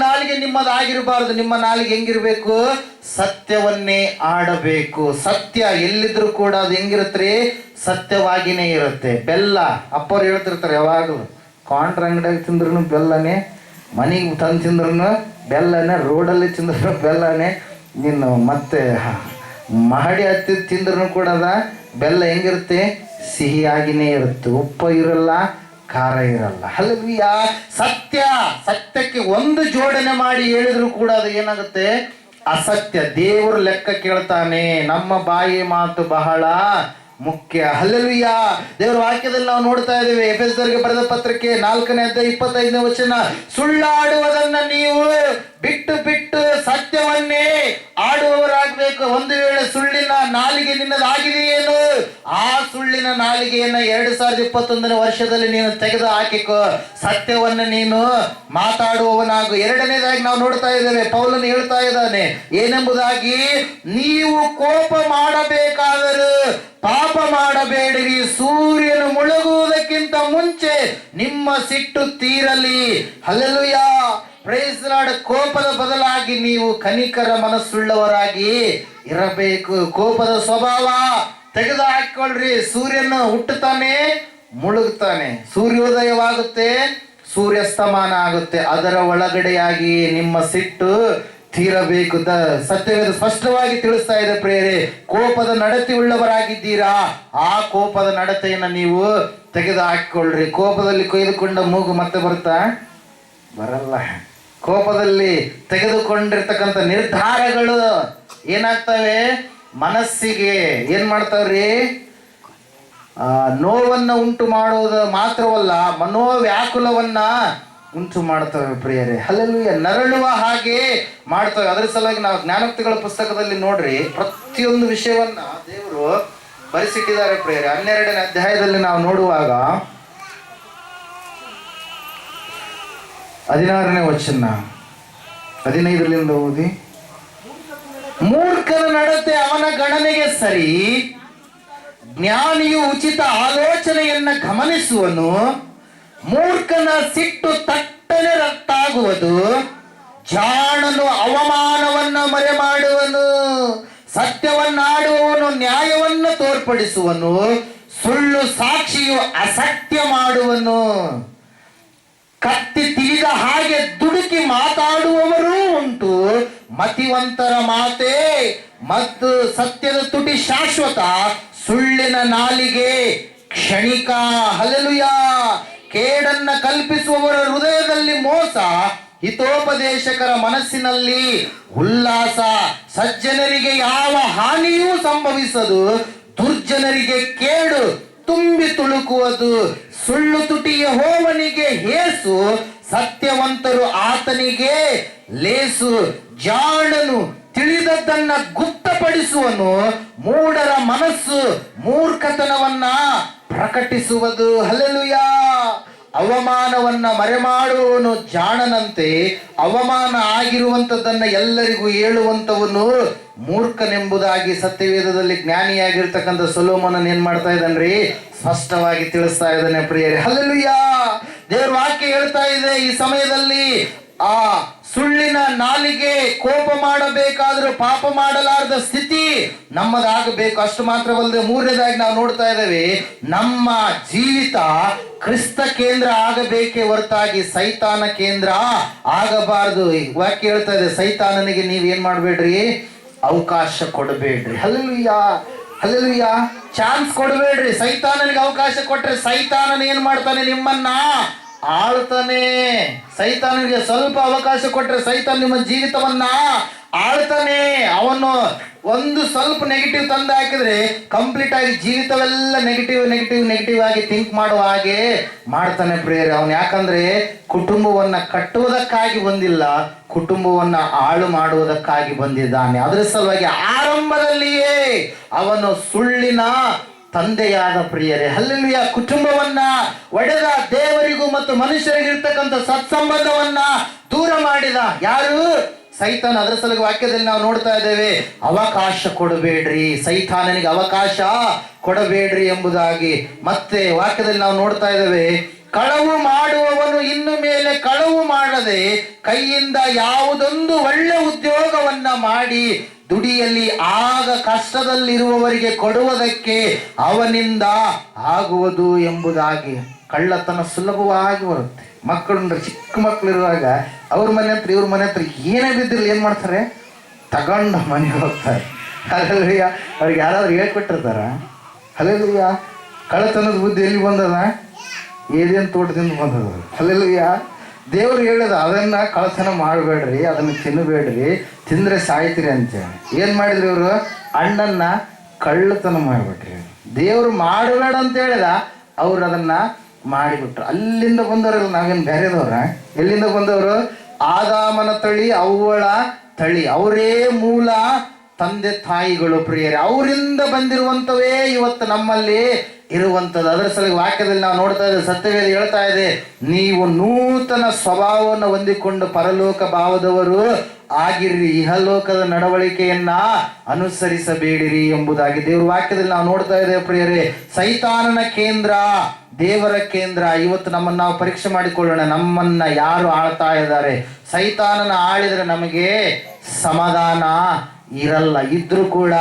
ನಾಲಿಗೆ ನಿಮ್ಮದಾಗಿರಬಾರದು. ನಿಮ್ಮ ನಾಲಿಗೆ ಹೆಂಗಿರ್ಬೇಕು, ಸತ್ಯವನ್ನೇ ಆಡಬೇಕು. ಸತ್ಯ ಎಲ್ಲಿದ್ರು ಕೂಡ ಅದು ಹೆಂಗಿರುತ್ತೆ, ಸತ್ಯವಾಗಿನೇ ಇರುತ್ತೆ. ಬೆಲ್ಲ ಅಪ್ಪವ್ರು ಹೇಳ್ತಿರ್ತಾರೆ ಯಾವಾಗಲೂ, ಕಾಂಟ್ರ ಅಂಗಡಿಯಾಗ ತಿಂದ್ರು ಬೆಲ್ಲನೇ, ಮನೆಗೆ ತಂದು ತಿಂದ್ರು ಬೆಲ್ಲನೇ, ರೋಡಲ್ಲಿ ತಿಂದ್ರು ಬೆಲ್ಲನೇ, ನೀನು ಮತ್ತೆ ಮಹಡಿ ಹತ್ತಿ ತಿಂದ್ರೂ ಕೂಡ ಬೆಲ್ಲ ಹೆಂಗಿರುತ್ತೆ, ಸಿಹಿಯಾಗಿನೇ ಇರುತ್ತೆ. ಉಪ್ಪು ಇರಲ್ಲ, ಖಾರ ಇರಲ್ಲ. ಹಲ್ಲೆಲೂಯಾ. ಸತ್ಯಕ್ಕೆ ಒಂದು ಜೋಡಣೆ ಮಾಡಿ ಹೇಳಿದ್ರು ಕೂಡ ಅದು ಏನಾಗುತ್ತೆ, ಅಸತ್ಯ. ದೇವರು ಲೆಕ್ಕ ಕೇಳ್ತಾನೆ. ನಮ್ಮ ಬಾಯಿ ಮಾತು ಬಹಳ ಮುಖ್ಯ. ಹಲ್ಲೆಲೂಯಾ. ದೇವರ ವಾಕ್ಯದಲ್ಲಿ ನಾವು ನೋಡ್ತಾ ಇದ್ದೇವೆ, ಎಫೆಸದವರಿಗೆ ಬರೆದ ಪತ್ರಕ್ಕೆ 4ನೇ ಅಧ್ಯಾಯ 25ನೇ ವಚನ, ಸುಳ್ಳಾಡುವುದನ್ನ ನೀವು ಬಿಟ್ಟು ಸತ್ಯವನ್ನೇ ಆಡುವವರಾಗಬೇಕು. ಒಂದು ವೇಳೆ ಸುಳ್ಳಿನ ನಾಲಿಗೆ ನಿನ್ನದಾಗಿದೆಯೇನು, ಆ ಸುಳ್ಳಿನ ನಾಲಿಗೆಯನ್ನ 2021ನೇ ವರ್ಷದಲ್ಲಿ ನೀನು ತೆಗೆದು ಹಾಕಿಕೋ. ಸತ್ಯವನ್ನ ನೀನು ಮಾತಾಡುವವನಾಗು. ಎರಡನೇದಾಗಿ ನಾವು ನೋಡ್ತಾ ಇದ್ದೇವೆ, ಪೌಲನು ಹೇಳ್ತಾ ಇದ್ದಾನೆ ಏನೆಂಬುದಾಗಿ, ನೀವು ಕೋಪ ಮಾಡಬೇಕಾದರೂ ಪಾಪ ಮಾಡಬೇಡಿರಿ. ಸೂರ್ಯನು ಮುಳುಗುವುದಕ್ಕಿಂತ ಮುಂಚೆ ನಿಮ್ಮ ಸಿಟ್ಟು ತೀರಲಿ. ಹಲ್ಲೆಲೂಯಾ. Praise lord. ಕೋಪದ ಬದಲಾಗಿ ನೀವು ಕನಿಕರ ಮನಸ್ಸುಳ್ಳವರಾಗಿ ಇರಬೇಕು. ಕೋಪದ ಸ್ವಭಾವ ತೆಗೆದು ಹಾಕಿಕೊಳ್ಳ್ರಿ. ಸೂರ್ಯನು ಹುಟ್ಟುತ್ತಾನೆ, ಮುಳುಗುತ್ತಾನೆ, ಸೂರ್ಯೋದಯವಾಗುತ್ತೆ, ಸೂರ್ಯಾಸ್ತಮಾನ ಆಗುತ್ತೆ. ಅದರ ಒಳಗಡೆಯಾಗಿ ನಿಮ್ಮ ಸಿಟ್ಟು ತೀರಬೇಕು. ಸತ್ಯವೇದ ಸ್ಪಷ್ಟವಾಗಿ ತಿಳಿಸ್ತಾ ಇದೆ ಪ್ರಿಯರೇ. ಕೋಪದ ನಡತೆ ಉಳ್ಳವರಾಗಿದ್ದೀರಾ, ಆ ಕೋಪದ ನಡತೆಯನ್ನ ನೀವು ತೆಗೆದು ಹಾಕಿಕೊಳ್ಳ್ರಿ. ಕೋಪದಲ್ಲಿ ಕೊಯ್ದುಕೊಂಡ ಮೂಗು ಮತ್ತೆ ಬರಲ್ಲ. ಕೋಪದಲ್ಲಿ ತೆಗೆದುಕೊಂಡಿರ್ತಕ್ಕಂಥ ನಿರ್ಧಾರಗಳು ಏನಾಗ್ತವೆ, ಮನಸ್ಸಿಗೆ ಏನ್ ಮಾಡ್ತಾವ್ರಿ, ನೋವನ್ನ ಉಂಟು ಮಾಡೋದು ಮಾತ್ರವಲ್ಲ, ಮನೋವ್ಯಾಕುಲವನ್ನ ಉಂಟು ಮಾಡ್ತವೆ ಪ್ರಿಯರೇ. ಹಲ್ಲೆಲೂಯಾ. ನರಳುವ ಹಾಗೆ ಮಾಡ್ತವೆ. ಅದರ ಸಲುವಾಗಿ ನಾವು ಜ್ಞಾನೋಕ್ತಿಗಳ ಪುಸ್ತಕದಲ್ಲಿ ನೋಡ್ರಿ, ಪ್ರತಿಯೊಂದು ವಿಷಯವನ್ನ ದೇವರು ಬರೆಸಿಟ್ಟಿದ್ದಾರೆ ಪ್ರಿಯರೇ. 12ನೇ ಅಧ್ಯಾಯದಲ್ಲಿ ನಾವು ನೋಡುವಾಗ 16ನೇ ವಚನ 15ರಿಂದ ಓದಿ. ಮೂರ್ಖನ ನಡತೆ ಅವನ ಗಣನೆಗೆ ಸರಿ, ಜ್ಞಾನಿಯು ಉಚಿತ ಆಲೋಚನೆಯನ್ನ ಗಮನಿಸುವನು. ಮೂರ್ಖನ ಸಿಟ್ಟು ತಟ್ಟನೆ ರಟ್ಟಾಗುವುದು, ಜಾಣನು ಅವಮಾನವನ್ನ ಮರೆ ಮಾಡುವನು. ಸತ್ಯವನ್ನಾಡುವವನು ನ್ಯಾಯವನ್ನು ತೋರ್ಪಡಿಸುವನು, ಸುಳ್ಳು ಸಾಕ್ಷಿಯು ಅಸತ್ಯ ಮಾಡುವನು. ಕತ್ತಿ ತಿಳಿದ ಹಾಗೆ ದುಡುಕಿ ಮಾತಾಡುವವರೂ ಉಂಟು, ಮತಿವಂತರ ಮಾತೆ ಮತ್ತು ಸತ್ಯದ ತುಟಿ ಶಾಶ್ವತ, ಸುಳ್ಳಿನ ನಾಲಿಗೆ ಕ್ಷಣಿಕ. ಹಲ್ಲೆಲೂಯಾ. ಕೇಡನ್ನ ಕಲ್ಪಿಸುವವರ ಹೃದಯದಲ್ಲಿ ಮೋಸ, ಹಿತೋಪದೇಶಕರ ಮನಸ್ಸಿನಲ್ಲಿ ಉಲ್ಲಾಸ. ಸಜ್ಜನರಿಗೆ ಯಾವ ಹಾನಿಯೂ ಸಂಭವಿಸದು, ದುರ್ಜನರಿಗೆ ಕೇಡು ತುಂಬಿ ತುಳುಕುವುದು. ಸುಳ್ಳು ತುಟಿ ಯೆಹೋವನಿಗೆ ಹೇಸು, ಸತ್ಯವಂತರು ಆತನಿಗೆ ಲೇಸು. ಜಾಣನು ತಿಳಿದದ್ದನ್ನ ಗುಪ್ತಪಡಿಸುವನು, ಮೂಢರ ಮನಸ್ಸು ಮೂರ್ಖತನವನ್ನ ಪ್ರಕಟಿಸುವುದು. ಹಲ್ಲೆಲೂಯಾ. ಅವಮಾನವನ್ನ ಮರೆಮಾಡುವವನು ಜಾಣನಂತೆ, ಅವಮಾನ ಆಗಿರುವಂಥದ್ದನ್ನ ಎಲ್ಲರಿಗೂ ಹೇಳುವಂಥವನು ಮೂರ್ಖನೆಂಬುದಾಗಿ ಸತ್ಯವೇದದಲ್ಲಿ ಜ್ಞಾನಿಯಾಗಿರ್ತಕ್ಕಂಥ ಸೊಲೊಮೋನನ್ ಏನ್ ಮಾಡ್ತಾ ಇದ್ದಾನ್ರಿ, ಸ್ಪಷ್ಟವಾಗಿ ತಿಳಿಸ್ತಾ ಇದ್ದಾನೆ ಪ್ರಿಯರೇ. ಹಲ್ಲೆಲೂಯಾ. ದೇವರ ವಾಕ್ಯ ಹೇಳ್ತಾ ಇದೆ, ಈ ಸಮಯದಲ್ಲಿ ಆ ಸುಳ್ಳಿನ ನಾಲಿಗೆ ಕೋಪ ಮಾಡಬೇಕಾದ್ರೂ ಪಾಪ ಮಾಡಲಾರದ ಸ್ಥಿತಿ ನಮ್ಮದಾಗಬೇಕು. ಅಷ್ಟು ಮಾತ್ರವಲ್ಲದೆ ಮೂರನೇದಾಗಿ ನಾವು ನೋಡ್ತಾ ಇದ್ದೇವೆ, ನಮ್ಮ ಜೀವಿತ ಕ್ರಿಸ್ತ ಕೇಂದ್ರ ಆಗಬೇಕೇ ಹೊರತಾಗಿ ಸೈತಾನ ಕೇಂದ್ರ ಆಗಬಾರದು. ವಾಕ್ಯ ಹೇಳ್ತಾ ಇದೆ, ಸೈತಾನನಿಗೆ ನೀವೇನ್ ಮಾಡ್ಬೇಡ್ರಿ, ಅವಕಾಶ ಕೊಡಬೇಡ್ರಿ. Hallelujah, hallelujah. ಚಾನ್ಸ್ ಕೊಡಬೇಡ್ರಿ. ಸೈತಾನನಿಗೆ ಅವಕಾಶ ಕೊಟ್ರೆ ಸೈತಾನನ ಏನ್ ಮಾಡ್ತಾನೆ, ನಿಮ್ಮನ್ನ ಆಳ್ತಾನೆ. ಸೈತಾನನಿಗೆ ಸ್ವಲ್ಪ ಅವಕಾಶ ಕೊಟ್ರೆ ಸೈತಾನ್ ನಿಮ್ಮ ಜೀವಿತವನ್ನ ಆಳ್ತಾನೆ. ಅವನು ಒಂದು ಸ್ವಲ್ಪ ನೆಗೆಟಿವ್ ತಂದು ಹಾಕಿದ್ರೆ ಕಂಪ್ಲೀಟ್ ಆಗಿ ಜೀವಿತವೆಲ್ಲ ನೆಗೆಟಿವ್ ನೆಗೆಟಿವ್ ನೆಗೆಟಿವ್ ಆಗಿ ಥಿಂಕ್ ಮಾಡುವ ಹಾಗೆ ಮಾಡ್ತಾನೆ ಪ್ರಿಯರೇ. ಅವನು ಯಾಕಂದ್ರೆ ಕುಟುಂಬವನ್ನ ಕಟ್ಟುವುದಕ್ಕಾಗಿ ಬಂದಿಲ್ಲ, ಕುಟುಂಬವನ್ನ ಹಾಳು ಮಾಡುವುದಕ್ಕಾಗಿ ಬಂದಿದ್ದಾನೆ. ಅದರ ಸಲುವಾಗಿ ಆರಂಭದಲ್ಲಿಯೇ ಅವನು ಸುಳ್ಳಿನ ತಂದೆಯಾದ ಪ್ರಿಯರೇ. ಹಲ್ಲೆಲೂಯಾ. ಕುಟುಂಬವನ್ನ ಒಡೆದ, ದೇವರಿಗೂ ಮತ್ತು ಮನುಷ್ಯರಿಗಿರ್ತಕ್ಕಂಥ ಸತ್ಸಂಬಂಧವನ್ನ ದೂರ ಮಾಡಿದ ಯಾರು? ಸೈತಾನ. ಅದರ ಸಲುವಾಗಿ ವಾಕ್ಯದಲ್ಲಿ ನಾವು ನೋಡ್ತಾ ಇದ್ದೇವೆ, ಅವಕಾಶ ಕೊಡಬೇಡ್ರಿ, ಸೈತಾನನಿಗೆ ಅವಕಾಶ ಕೊಡಬೇಡ್ರಿ ಎಂಬುದಾಗಿ. ಮತ್ತೆ ವಾಕ್ಯದಲ್ಲಿ ನಾವು ನೋಡ್ತಾ ಇದ್ದೇವೆ, ಕಳವು ಮಾಡುವವನು ಇನ್ನು ಮೇಲೆ ಕಳವು ಮಾಡದೆ ಕೈಯಿಂದ ಯಾವುದೊಂದು ಒಳ್ಳೆ ಉದ್ಯೋಗವನ್ನ ಮಾಡಿ ದುಡಿಯಲ್ಲಿ ಆಗ ಕಷ್ಟದಲ್ಲಿರುವವರಿಗೆ ಕೊಡುವುದಕ್ಕೆ ಅವನಿಂದ ಆಗುವುದು ಎಂಬುದಾಗಿ. ಕಳ್ಳತನ ಸುಲಭವಾಗಿ ಬರುತ್ತೆ. ಮಕ್ಕಳು ಚಿಕ್ಕ ಮಕ್ಕಳಿರುವಾಗ ಅವ್ರ ಮನೆ ಹತ್ರ ಇವ್ರ ಮನೆ ಹತ್ರ ಏನೇ ಬಿದ್ದಿರಲಿ ಏನ್ ಮಾಡ್ತಾರೆ, ತಗೊಂಡು ಮನೆಗೆ ಹೋಗ್ತಾರೆ. ಹಲ್ಲೆಲೂಯಾ. ಅವ್ರಿಗೆ ಯಾರಾದ್ರೂ ಹೇಳ್ಕೊಟ್ಟಿರ್ತಾರ? ಹಲ್ಲೆಲೂಯಾ. ಕಳ್ಳತನದ ಬುದ್ಧಿ ಎಲ್ಲಿ ಬಂದದ? ಏದೇನು ತೋಟದಿಂದ ಬಂದದ. ಹಲ್ಲೆಲೂಯಾ. ದೇವ್ರು ಹೇಳಿದ, ಅದನ್ನ ಕಳ್ಳತನ ಮಾಡಬೇಡ್ರಿ, ಅದನ್ನು ತಿನ್ನಬೇಡ್ರಿ, ತಿಂದ್ರೆ ಸಾಯ್ತೀರಿ ಅಂತೇಳಿ. ಏನ್ ಮಾಡಿದ್ರಿ ಇವರು? ಹಣ್ಣನ್ನ ಕಳ್ಳತನ ಮಾಡಿಬಿಟ್ರಿ. ದೇವ್ರು ಮಾಡಬೇಡ ಅಂತ ಹೇಳಿದ, ಅವ್ರು ಅದನ್ನ ಮಾಡಿಬಿಟ್ರು. ಅಲ್ಲಿಂದ ಬಂದವರಲ್ಲ, ನಾವೇನು ಬೇರೆದವ್ರ? ಎಲ್ಲಿಂದ ಬಂದವರು? ಆದಾಮನ ತಳಿ, ಅವ್ವಳ ತಳಿ. ಅವರೇ ಮೂಲ ತಂದೆ ತಾಯಿಗಳು ಪ್ರಿಯರೇ. ಅವರಿಂದ ಬಂದಿರುವಂತವೇ ಇವತ್ತು ನಮ್ಮಲ್ಲಿ ಇರುವಂಥದ್ದು. ಅದರ ಸಲುವಾಗಿ ವಾಕ್ಯದಲ್ಲಿ ನಾವು ನೋಡ್ತಾ ಇದ್ದೇವೆ, ಸತ್ಯವೇದ ಹೇಳ್ತಾ ಇದೆ, ನೀವು ನೂತನ ಸ್ವಭಾವವನ್ನು ಹೊಂದಿಕೊಂಡು ಪರಲೋಕ ಭಾವದವರು ಆಗಿರ್ರಿ, ಇಹಲೋಕದ ನಡವಳಿಕೆಯನ್ನ ಅನುಸರಿಸಬೇಡಿರಿ ಎಂಬುದಾಗಿ ದೇವರ ವಾಕ್ಯದಲ್ಲಿ ನಾವು ನೋಡ್ತಾ ಇದ್ದೇವೆ ಪ್ರಿಯರೇ. ಸೈತಾನನ ಕೇಂದ್ರ, ದೇವರ ಕೇಂದ್ರ. ಇವತ್ತು ನಮ್ಮನ್ನು ನಾವು ಪರೀಕ್ಷೆ ಮಾಡಿಕೊಳ್ಳೋಣ, ನಮ್ಮನ್ನ ಯಾರು ಆಳ್ತಾ ಇದ್ದಾರೆ? ಸೈತಾನನ ಆಳಿದ್ರೆ ನಮಗೆ ಸಮಾಧಾನ ಇರಲ್ಲ, ಇದ್ರೂ ಕೂಡ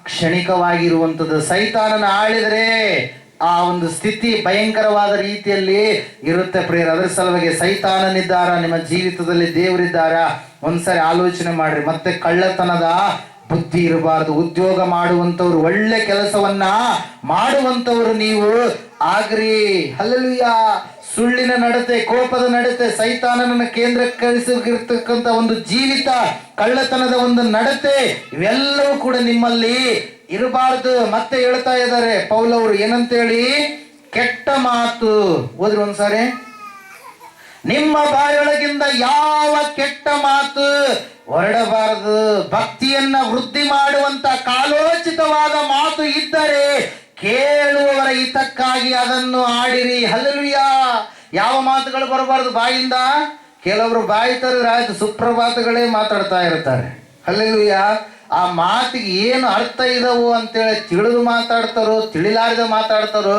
ಕ್ಷಣಿಕವಾಗಿರುವಂಥದ್ದು. ಸೈತಾನನ ಆಳಿದರೆ ಆ ಒಂದು ಸ್ಥಿತಿ ಭಯಂಕರವಾದ ರೀತಿಯಲ್ಲಿ ಇರುತ್ತೆ ಪ್ರಿಯರ. ಅದರ ಸಲುವಾಗಿ ಸೈತಾನನಿದ್ದಾರ ನಿಮ್ಮ ಜೀವಿತದಲ್ಲಿ, ದೇವರಿದ್ದಾರ? ಒಂದ್ಸರಿ ಆಲೋಚನೆ ಮಾಡ್ರಿ. ಮತ್ತೆ ಕಳ್ಳತನದ ಬುದ್ಧಿ ಇರಬಾರ್ದು. ಉದ್ಯೋಗ ಮಾಡುವಂಥವ್ರು, ಒಳ್ಳೆ ಕೆಲಸವನ್ನ ಮಾಡುವಂಥವ್ರು ನೀವು ಆಗ್ರಿ. ಹಲ್ಲೆಲೂಯಾ. ಸುಳ್ಳಿನ ನಡತೆ, ಕೋಪದ ನಡತೆ, ಸೈತಾನನ ಕೇಂದ್ರೀಕರಿಸಿರ್ತಕ್ಕಂಥ ಒಂದು ಜೀವಿತ, ಕಳ್ಳತನದ ಒಂದು ನಡತೆ, ಇವೆಲ್ಲವೂ ಕೂಡ ನಿಮ್ಮಲ್ಲಿ ಇರಬಾರ್ದು. ಮತ್ತೆ ಹೇಳ್ತಾ ಇದ್ದಾರೆ ಪೌಲವರು ಏನಂತೇಳಿ, ಕೆಟ್ಟ ಮಾತು. ಓದ್ರಿ ಒಂದ್ಸಾರಿ. ನಿಮ್ಮ ಬಾಯೊಳಗಿಂದ ಯಾವ ಕೆಟ್ಟ ಮಾತು ಹೊರಡಬಾರದು. ಭಕ್ತಿಯನ್ನ ವೃದ್ಧಿ ಮಾಡುವಂತ ಕಾಲೋಚಿತವಾದ ಮಾತು ಇದ್ದರೆ ಕೇಳುವವರ ಹಿತಕ್ಕಾಗಿ ಅದನ್ನು ಆಡಿರಿ. ಹಲ್ಲೆಲೂಯಾ. ಯಾವ ಮಾತುಗಳು ಬರಬಾರದು ಬಾಯಿಂದ? ಕೆಲವರು ಬಾಯಿ ತರದ್ರೆ ಆಯ್ತು, ಸುಪ್ರಭಾತಗಳೇ ಮಾತಾಡ್ತಾ ಇರ್ತಾರೆ. ಹಲ್ಲೆಲೂಯಾ. ಆ ಮಾತಿಗೆ ಏನು ಅರ್ಥ ಇದಾವು ಅಂತೇಳಿ ತಿಳಿದು ಮಾತಾಡ್ತಾರೋ ತಿಳಿಲಾರದೆ ಮಾತಾಡ್ತಾರೋ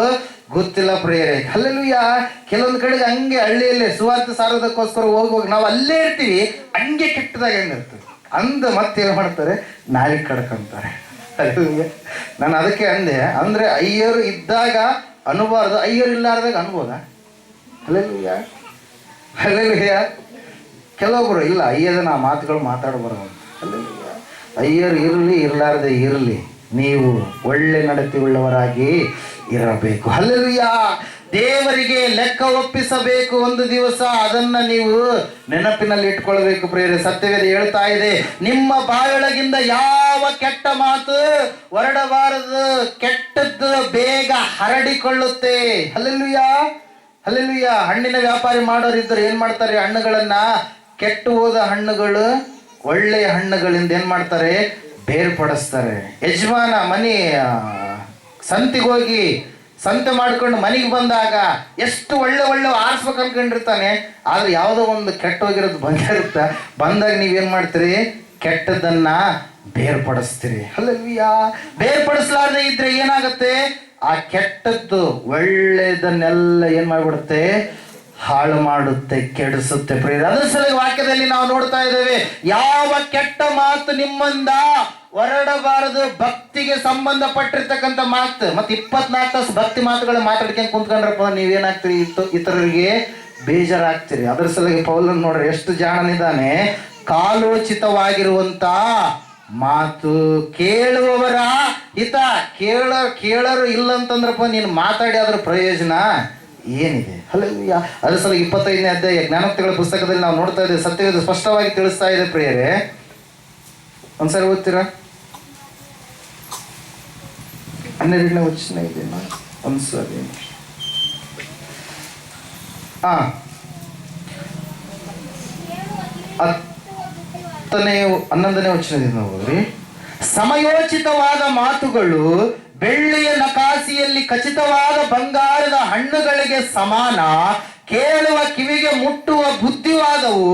ಗೊತ್ತಿಲ್ಲ ಪ್ರಿಯರೇ. ಹಲ್ಲೆಲೂಯಾ. ಕೆಲವೊಂದು ಕಡೆಗೆ ಹಂಗೆ ಹಳ್ಳಿಯಲ್ಲಿ ಸುವಾರ್ತೆ ಸಾರೋದಕ್ಕೋಸ್ಕರ ಹೋಗುವಾಗ ನಾವು ಅಲ್ಲೇ ಇರ್ತೀವಿ, ಹಂಗೆ ಕೆಟ್ಟದಾಗ ಹೆಂಗಿರ್ತದೆ ಅಂದ ಮತ್ತೆ ಏನು ಮಾಡ್ತಾರೆ, ನಾಯಿ ಕಡ್ಕೊಂತಾರೆ. ನಾನು ಅದಕ್ಕೆ ಅಂದೆ, ಅಂದ್ರೆ ಅಯ್ಯರು ಇದ್ದಾಗ ಅನ್ಬಾರ್ದು, ಅಯ್ಯರು ಇಲ್ಲಾರ್ದಾಗ ಅನ್ಬೋದ? Hallelujah, hallelujah. ಕೆಲವೊಬ್ರು ಇಲ್ಲ, ಅಯ್ಯದನ್ನ ಆ ಮಾತುಗಳು ಮಾತಾಡಬಾರ್ದು. ಹಲ್ಲೆಲೂಯಾ. ಅಯ್ಯರು ಇರಲಿ, ಇರಲಾರ್ದೆ ಇರಲಿ, ನೀವು ಒಳ್ಳೆ ನಡತೆ ಉಳ್ಳವರಾಗಿ ಇರಬೇಕು. ಹಲ್ಲೆಲೂಯಾ. ದೇವರಿಗೆ ಲೆಕ್ಕ ಒಪ್ಪಿಸಬೇಕು ಒಂದು ದಿವಸ, ಅದನ್ನ ನೀವು ನೆನಪಿನಲ್ಲಿ ಇಟ್ಕೊಳ್ಬೇಕು ಪ್ರಿಯರೇ. ಸತ್ಯವೇದ ಹೇಳ್ತಾ ಇದೆ, ನಿಮ್ಮ ಬಾಯೊಳಗಿಂದ ಯಾವ ಕೆಟ್ಟ ಮಾತು ಹೊರಡಬಾರದು, ಕೆಟ್ಟದ್ದು ಬೇಗ ಹರಡಿಕೊಳ್ಳುತ್ತೆ. Hallelujah, hallelujah. ಹಣ್ಣಿನ ವ್ಯಾಪಾರಿ ಮಾಡೋರಿದ್ದರು ಏನ್ ಮಾಡ್ತಾರೆ, ಹಣ್ಣುಗಳನ್ನ ಕೆಟ್ಟು ಹೋದ ಹಣ್ಣುಗಳು ಒಳ್ಳೆಯ ಹಣ್ಣುಗಳಿಂದ ಏನ್ ಮಾಡ್ತಾರೆ, ಬೇರ್ಪಡಿಸ್ತಾರೆ. ಯಜಮಾನ ಮನೆ ಸಂತಿಗೆ ಹೋಗಿ ಸಂತೆ ಮಾಡ್ಕೊಂಡು ಮನೆಗೆ ಬಂದಾಗ ಎಷ್ಟು ಒಳ್ಳೆ ಒಳ್ಳೆ ಆರಿಸ್ಬೇಕು ಅನ್ಕೊಂಡಿರ್ತಾನೆ, ಆದ್ರೆ ಯಾವುದೋ ಒಂದು ಕೆಟ್ಟೋಗಿರೋದು ಬಂದಿರುತ್ತೆ. ಬಂದಾಗ ನೀವೇನ್ ಮಾಡ್ತೀರಿ, ಕೆಟ್ಟದನ್ನ ಬೇರ್ಪಡಿಸ್ತೀರಿ. ಹಲ್ಲೆಲೂಯಾ. ಬೇರ್ಪಡಿಸಲಾರದೆ ಇದ್ರೆ ಏನಾಗುತ್ತೆ, ಆ ಕೆಟ್ಟದ್ದು ಒಳ್ಳೆಯದನ್ನೆಲ್ಲ ಏನ್ ಮಾಡ್ಬಿಡುತ್ತೆ, ಹಾಳು ಮಾಡುತ್ತೆ, ಕೆಡಿಸುತ್ತೆ ಪ್ರಿಯರೇ. ಅದರ ಸಲುವಾಗಿ ವಾಕ್ಯದಲ್ಲಿ ನಾವು ನೋಡ್ತಾ ಇದ್ದೇವೆ, ಯಾವ ಕೆಟ್ಟ ಮಾತು ನಿಮ್ಮಿಂದ ಹೊರಡಬಾರದು. ಭಕ್ತಿಗೆ ಸಂಬಂಧಪಟ್ಟಿರ್ತಕ್ಕಂಥ ಮಾತು. ಮತ್ತೆ 24 ತಾಸು ಭಕ್ತಿ ಮಾತುಗಳು ಮಾತಾಡ್ಕೊಂಡು ಕುಂತ್ಕೊಂಡ್ರಪ್ಪ, ನೀವೇನಾಗ್ತೀರಿ, ಇತರರಿಗೆ ಬೇಜಾರಾಗ್ತೀರಿ. ಅದರ ಸಲುವಾಗಿ ಪೌಲನ್ ನೋಡ್ರಿ ಎಷ್ಟು ಜಾಣನಿದ್ದಾನೆ. ಕಾಲೋಚಿತವಾಗಿರುವಂತ ಮಾತು, ಕೇಳುವವರ ಹಿತ. ಕೇಳರು ಇಲ್ಲಂತಂದ್ರಪ್ಪ, ನೀನು ಮಾತಾಡಿ ಅದ್ರ ಪ್ರಯೋಜನ ಏನಿದೆ? ಹಲ್ಲೆಲೂಯಾ. ಅದ್ರ ಸಲ 25ನೇ ಅಧ್ಯಾಯ ಜ್ಞಾನೋಕ್ತಿಗಳ ಪುಸ್ತಕದಲ್ಲಿ ನಾವು ನೋಡ್ತಾ ಇದ್ದೇವೆ, ಸತ್ಯವೇದ ಸ್ಪಷ್ಟವಾಗಿ ತಿಳಿಸ್ತಾ ಇದೆ ಪ್ರಿಯರೇ. ಒಂದ್ಸರಿ ಓದ್ತೀರಾ? 12ನೇ ವಚನ ಇದೆ ಒಂದ್ಸರಿ. 11ನೇ ವಚನದಿಂದ ಹೋಗ್ರಿ. ಸಮಯೋಚಿತವಾದ ಮಾತುಗಳು ಬೆಳ್ಳಿಯ ನಕಾಸಿಯಲ್ಲಿ ಖಚಿತವಾದ ಬಂಗಾರದ ಹಣ್ಣುಗಳಿಗೆ ಸಮಾನ. ಕೇಳುವ ಕಿವಿಗೆ ಮುಟ್ಟುವ ಬುದ್ಧಿವಾದವು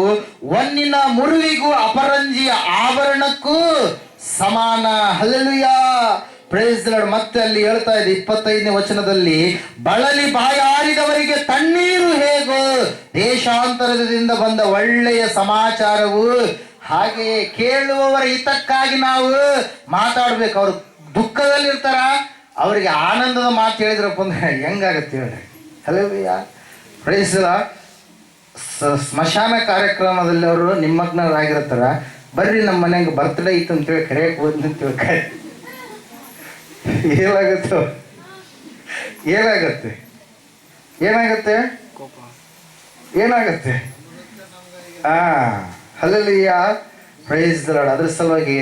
ಒನ್ನಿನ ಮುರುವಿಗೂ ಅಪರಂಜಿಯ ಆಭರಣಕ್ಕೂ ಸಮಾನ. Hallelujah, praise the lord. ಮತ್ತೆ ಅಲ್ಲಿ ಹೇಳ್ತಾ ಇದೆ 25ನೇ ವಚನದಲ್ಲಿ, ಬಳಲಿ ಬಾಯಾರಿದವರಿಗೆ ತಣ್ಣೀರು ಹೇಗೋ, ದೇಶಾಂತರದಿಂದ ಬಂದ ಒಳ್ಳೆಯ ಸಮಾಚಾರವು ಹಾಗೆ. ಕೇಳುವವರ ಹಿತಕ್ಕಾಗಿ ನಾವು ಮಾತಾಡ್ಬೇಕು. ಅವ್ರು ದುಃಖದಲ್ಲಿ ಇರ್ತಾರ, ಅವರಿಗೆ ಆನಂದದ ಮಾತು ಹೇಳಿದ್ರಪ್ಪ ಅಂದ್ರೆ ಹೆಂಗಾಗತ್ತೆ ಹೇಳ್ರಿ? Hallelujah, praise the lord. ಸ್ಮಶಾನ ಕಾರ್ಯಕ್ರಮದಲ್ಲಿ ಅವರು ನಿಮ್ಮಗ್ನರಾಗಿರ್ತಾರ, ಬರ್ರಿ ನಮ್ಮ ಮನೆಗೆ ಬರ್ತ್ಡೇ ಇತ್ತು ಅಂತೇಳಿ ಕರೆಯಕ್ಕೆ ಹೋದ್ ಅಂತೇಳಿ ಏನಾಗುತ್ತೆ? ಏನಾಗತ್ತೆ? Hallelujah, praise the lord. ಅದ್ರ ಸಲುವಾಗಿ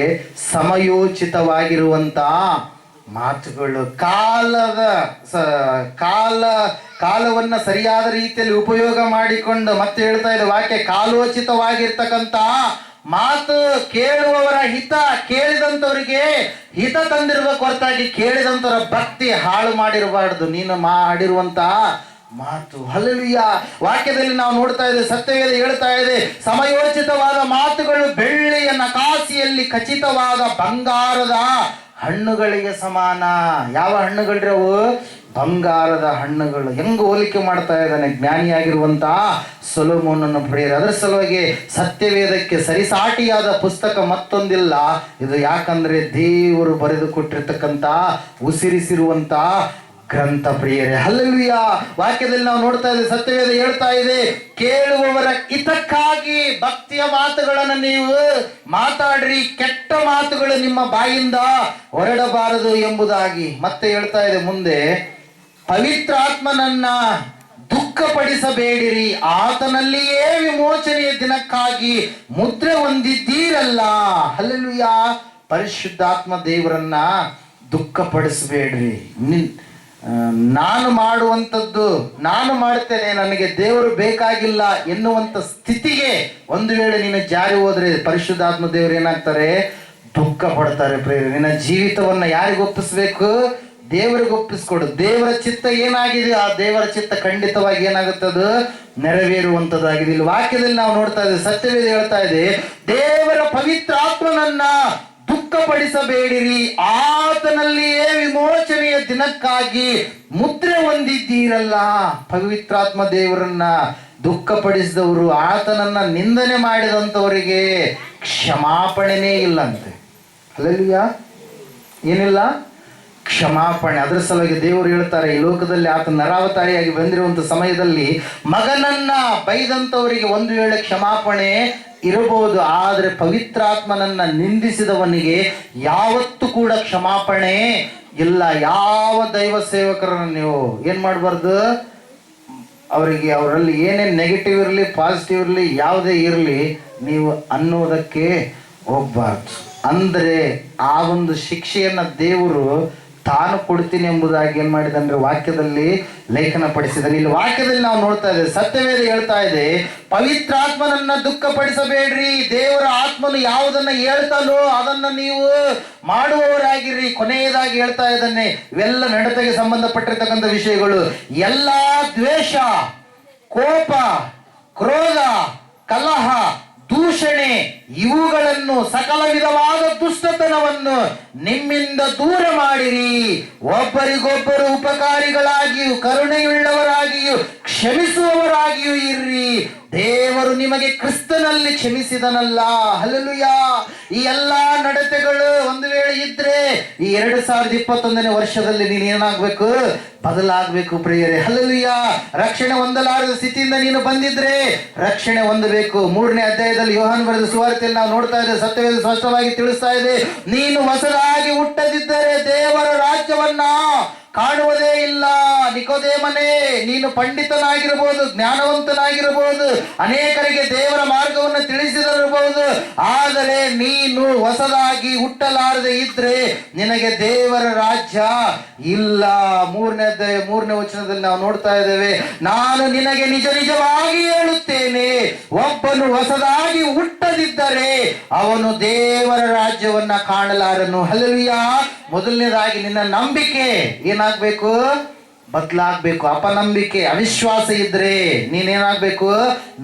ಸಮಯೋಚಿತವಾಗಿರುವಂತ ಮಾತುಗಳು, ಕಾಲವನ್ನ ಸರಿಯಾದ ರೀತಿಯಲ್ಲಿ ಉಪಯೋಗ ಮಾಡಿಕೊಂಡು, ಮತ್ತೆ ಹೇಳ್ತಾ ಇದೆ ವಾಕ್ಯ, ಕಾಲೋಚಿತವಾಗಿರ್ತಕ್ಕಂಥ ಮಾತು, ಕೇಳುವವರ ಹಿತ. ಕೇಳಿದಂಥವ್ರಿಗೆ ಹಿತ ತಂದಿರ್ಬೇಕು ಹೊರತಾಗಿ ಕೇಳಿದಂಥವ್ರ ಭಕ್ತಿ ಹಾಳು ಮಾಡಿರಬಾರ್ದು ನೀನು ಮಾಡಿರುವಂತ ಮಾತು. ಹಲ್ಲೆಲೂಯಾ. ವಾಕ್ಯದಲ್ಲಿ ನಾವು ನೋಡ್ತಾ ಇದ್ದೇವೆ, ಸತ್ಯವೇದ ಹೇಳ್ತಾ ಇದೆ, ಸಮಯೋಚಿತವಾದ ಮಾತುಗಳು ಬೆಳ್ಳಿಯ ನಕಾಸಿಯಲ್ಲಿ ಖಚಿತವಾದ ಬಂಗಾರದ ಹಣ್ಣುಗಳಿಗೆ ಸಮಾನ. ಯಾವ ಹಣ್ಣುಗಳ್ರಿ ಅವು? ಬಂಗಾರದ ಹಣ್ಣುಗಳು. ಹೆಂಗ ಹೋಲಿಕೆ ಮಾಡ್ತಾ ಇದ್ದಾನೆ ಜ್ಞಾನಿಯಾಗಿರುವಂತ ಸೊಲೊಮೋನನ ಪ್ರಿಯರೇ. ಅದರ ಸಲುವಾಗಿ ಸತ್ಯವೇದಕ್ಕೆ ಸರಿಸಾಟಿಯಾದ ಪುಸ್ತಕ ಮತ್ತೊಂದಿಲ್ಲ ಇದು. ಯಾಕಂದ್ರೆ ದೇವರು ಬರೆದು ಕೊಟ್ಟಿರ್ತಕ್ಕಂಥ ಉಸಿರಿಸಿರುವಂತ ಗ್ರಂಥ ಪ್ರಿಯರೇ. ಹಲ್ಲೆಲೂಯಾ. ವಾಕ್ಯದಲ್ಲಿ ನಾವು ನೋಡ್ತಾ ಇದ್ದೇವೆ, ಸತ್ಯವೇದ ಹೇಳ್ತಾ ಇದೆ, ಕೇಳುವವರ ಹಿತಕ್ಕಾಗಿ ಭಕ್ತಿಯ ಮಾತುಗಳನ್ನು ನೀವು ಮಾತಾಡ್ರಿ, ಕೆಟ್ಟ ಮಾತುಗಳು ನಿಮ್ಮ ಬಾಯಿಂದ ಹೊರಡಬಾರದು ಎಂಬುದಾಗಿ. ಮತ್ತೆ ಹೇಳ್ತಾ ಇದೆ ಮುಂದೆ, ಪವಿತ್ರಾತ್ಮನನ್ನ ದುಃಖಪಡಿಸಬೇಡಿರಿ, ಆತನಲ್ಲಿಯೇ ವಿಮೋಚನೆಯ ದಿನಕ್ಕಾಗಿ ಮುದ್ರೆ ಹೊಂದಿದ್ದೀರಲ್ಲ. ಹಲ್ಲೆಲೂಯಾ. ಪರಿಶುದ್ಧಾತ್ಮ ದೇವರನ್ನ ದುಃಖಪಡಿಸಬೇಡ್ರಿ. ನಾನು ಮಾಡುವಂಥದ್ದು ನಾನು ಮಾಡ್ತೇನೆ, ನನಗೆ ದೇವರು ಬೇಕಾಗಿಲ್ಲ ಎನ್ನುವಂತ ಸ್ಥಿತಿಗೆ ಒಂದು ವೇಳೆ ನೀನು ಜಾರಿ ಹೋದ್ರೆ ಪರಿಶುದ್ಧಾತ್ಮ ದೇವರು ಏನಾಗ್ತಾರೆ? ದುಃಖ ಪಡ್ತಾರೆ ಪ್ರೇರೆ. ನಿನ್ನ ಜೀವಿತವನ್ನ ಯಾರಿಗೆ ಒಪ್ಪಿಸ್ಬೇಕು? ದೇವರಿಗೆ ಒಪ್ಪಿಸ್ಕೊಡು. ದೇವರ ಚಿತ್ತ ಏನಾಗಿದೆ ಆ ದೇವರ ಚಿತ್ತ ಖಂಡಿತವಾಗಿ ಏನಾಗುತ್ತದು? ನೆರವೇರುವಂತದ್ದಾಗಿದೆ. ಇಲ್ಲಿ ವಾಕ್ಯದಲ್ಲಿ ನಾವು ನೋಡ್ತಾ ಇದ್ದೇವೆ, ಸತ್ಯವೇದ ಹೇಳ್ತಾ ಇದೆ, ದೇವರ ಪವಿತ್ರ ಆತ್ಮನನ್ನ ದುಃಖಪಡಿಸಬೇಡಿರಿ, ಆತನಲ್ಲಿಯೇ ವಿಮೋಚನೆಯ ದಿನಕ್ಕಾಗಿ ಮುದ್ರೆ ಹೊಂದಿದ್ದೀರಲ್ಲ. ಪವಿತ್ರಾತ್ಮ ದೇವರನ್ನ ದುಃಖಪಡಿಸಿದವರು, ಆತನನ್ನ ನಿಂದನೆ ಮಾಡಿದಂಥವರಿಗೆ ಕ್ಷಮಾಪಣೆನೇ ಇಲ್ಲಂತೆ. ಹಲ್ಲೆಲೂಯಾ. ಏನಿಲ್ಲ? ಕ್ಷಮಾಪಣೆ. ಅದರ ಸಲುವಾಗಿ ದೇವರು ಹೇಳ್ತಾರೆ, ಈ ಲೋಕದಲ್ಲಿ ಆತ ನರಾವತಾರಿಯಾಗಿ ಬಂದಿರುವಂತ ಸಮಯದಲ್ಲಿ ಮಗನನ್ನ ಬೈದಂಥವರಿಗೆ ಒಂದು ವೇಳೆ ಕ್ಷಮಾಪಣೆ ಇರಬಹುದು, ಆದರೆ ಪವಿತ್ರಾತ್ಮನನ್ನ ನಿಂದಿಸಿದವನಿಗೆ ಯಾವತ್ತೂ ಕೂಡ ಕ್ಷಮಾಪಣೆ ಇಲ್ಲ. ಯಾವ ದೈವ ಸೇವಕರನ್ನು ನೀವು ಏನ್ ಮಾಡಬಾರ್ದು? ಅವರಿಗೆ ಅವರಲ್ಲಿ ಏನೇನು ನೆಗೆಟಿವ್ ಇರಲಿ ಪಾಸಿಟಿವ್ ಇರಲಿ ಯಾವುದೇ ಇರಲಿ ನೀವು ಅನ್ನೋದಕ್ಕೆ ಹೋಗ್ಬಾರ್ದು. ಅಂದರೆ ಆ ಒಂದು ಶಿಕ್ಷೆಯನ್ನ ದೇವರು ತಾನು ಕೊಡ್ತೀನಿ ಎಂಬುದಾಗಿ ಏನ್ ಮಾಡಿದಂದ್ರೆ ವಾಕ್ಯದಲ್ಲಿ ಲೇಖನ ಪಡಿಸಿದ್ದಾನೆ. ಇಲ್ಲಿ ವಾಕ್ಯದಲ್ಲಿ ನಾವು ನೋಡ್ತಾ ಇದ್ದೇವೆ, ಸತ್ಯವೇದ ಹೇಳ್ತಾ ಇದೆ, ಪವಿತ್ರಾತ್ಮನನ್ನ ದುಃಖಪಡಿಸಬೇಡ್ರಿ. ದೇವರ ಆತ್ಮನು ಯಾವುದನ್ನ ಹೇಳ್ತಾನೋ ಅದನ್ನ ನೀವು ಮಾಡುವವರಾಗಿರ್ರಿ. ಕೊನೆಯದಾಗಿ ಹೇಳ್ತಾ ಇದ್ದಾನೆ, ಇವೆಲ್ಲ ನಡತೆಗೆ ಸಂಬಂಧಪಟ್ಟಿರ್ತಕ್ಕಂಥ ವಿಷಯಗಳು. ಎಲ್ಲಾ ದ್ವೇಷ, ಕೋಪ, ಕ್ರೋಧ, ಕಲಹ, ದೂಷಣೆ ಇವುಗಳನ್ನು ಸಕಲ ವಿಧವಾದ ದುಷ್ಟತನವನ್ನು ನಿಮ್ಮಿಂದ ದೂರ ಮಾಡಿರಿ. ಒಬ್ಬರಿಗೊಬ್ಬರು ಉಪಕಾರಿಗಳಾಗಿಯೂ ಕರುಣೆಯುಳ್ಳವರಾಗಿಯೂ ಕ್ಷಮಿಸುವವರಾಗಿಯೂ ಇರ್ರಿ, ದೇವರು ನಿಮಗೆ ಕ್ರಿಸ್ತನಲ್ಲಿ ಕ್ಷಮಿಸಿದನಲ್ಲ. ಹಲ್ಲೆಲೂಯಾ. ಈ ಎಲ್ಲಾ ನಡತೆಗಳು ಒಂದು ವೇಳೆ ಇದ್ರೆ ಈ 2021ನೇ ವರ್ಷದಲ್ಲಿ ನೀನು ಏನಾಗ್ಬೇಕು? ಬದಲಾಗಬೇಕು ಪ್ರಿಯರೇ. ಹಲ್ಲೆಲೂಯಾ. ರಕ್ಷಣೆ ಹೊಂದಲಾರದ ಸ್ಥಿತಿಯಿಂದ ನೀನು ಬಂದಿದ್ರೆ ರಕ್ಷಣೆ ಹೊಂದಬೇಕು. 3ನೇ ಅಧ್ಯಾಯದಲ್ಲಿ ಯೋಹಾನ ಬರೆದ ಸುವಾರ್ತೆಯಲ್ಲಿ ನಾವು ನೋಡ್ತಾ ಇದ್ದೇವೆ, ಸತ್ಯವೇದ ಸ್ಪಷ್ಟವಾಗಿ ತಿಳಿಸ್ತಾ ಇದೆ, ನೀನು ಹೊಸದಾಗಿ ಹುಟ್ಟದಿದ್ದರೆ ದೇವರ ರಾಜ್ಯವನ್ನ ಕಾಣುವುದೇ ಇಲ್ಲ. ನಿಕೋದೇಮನೇ, ನೀನು ಪಂಡಿತನಾಗಿರಬಹುದು, ಜ್ಞಾನವಂತನಾಗಿರಬಹುದು, ಅನೇಕರಿಗೆ ದೇವರ ಮಾರ್ಗವನ್ನು ತಿಳಿಸಿದಿರಬಹುದು, ಆದರೆ ನೀನು ಹೊಸದಾಗಿ ಹುಟ್ಟಲಾರದೆ ಇದ್ರೆ ನಿನಗೆ ದೇವರ ರಾಜ್ಯ ಇಲ್ಲ. 3ನೇ ಅಧ್ಯಾಯ 3ನೇ ವಚನದಲ್ಲಿ ನಾವು ನೋಡ್ತಾ ಇದ್ದೇವೆ, ನಾನು ನಿನಗೆ ನಿಜ ನಿಜವಾಗಿ ಹೇಳುತ್ತೇನೆ, ಒಬ್ಬನು ಹೊಸದಾಗಿ ಹುಟ್ಟದಿದ್ದರೆ ಅವನು ದೇವರ ರಾಜ್ಯವನ್ನ ಕಾಣಲಾರನು. ಹಲ್ಲೆಲೂಯಾ. ಮೊದಲನೇದಾಗಿ ನಿನ್ನ ನಂಬಿಕೆ ಏನಾಗ್ಬೇಕು? ಬದಲಾಗ್ಬೇಕು. ಅಪನಂಬಿಕೆ, ಅವಿಶ್ವಾಸ ಇದ್ರೆ ನೀನೇನಾಗ್ಬೇಕು?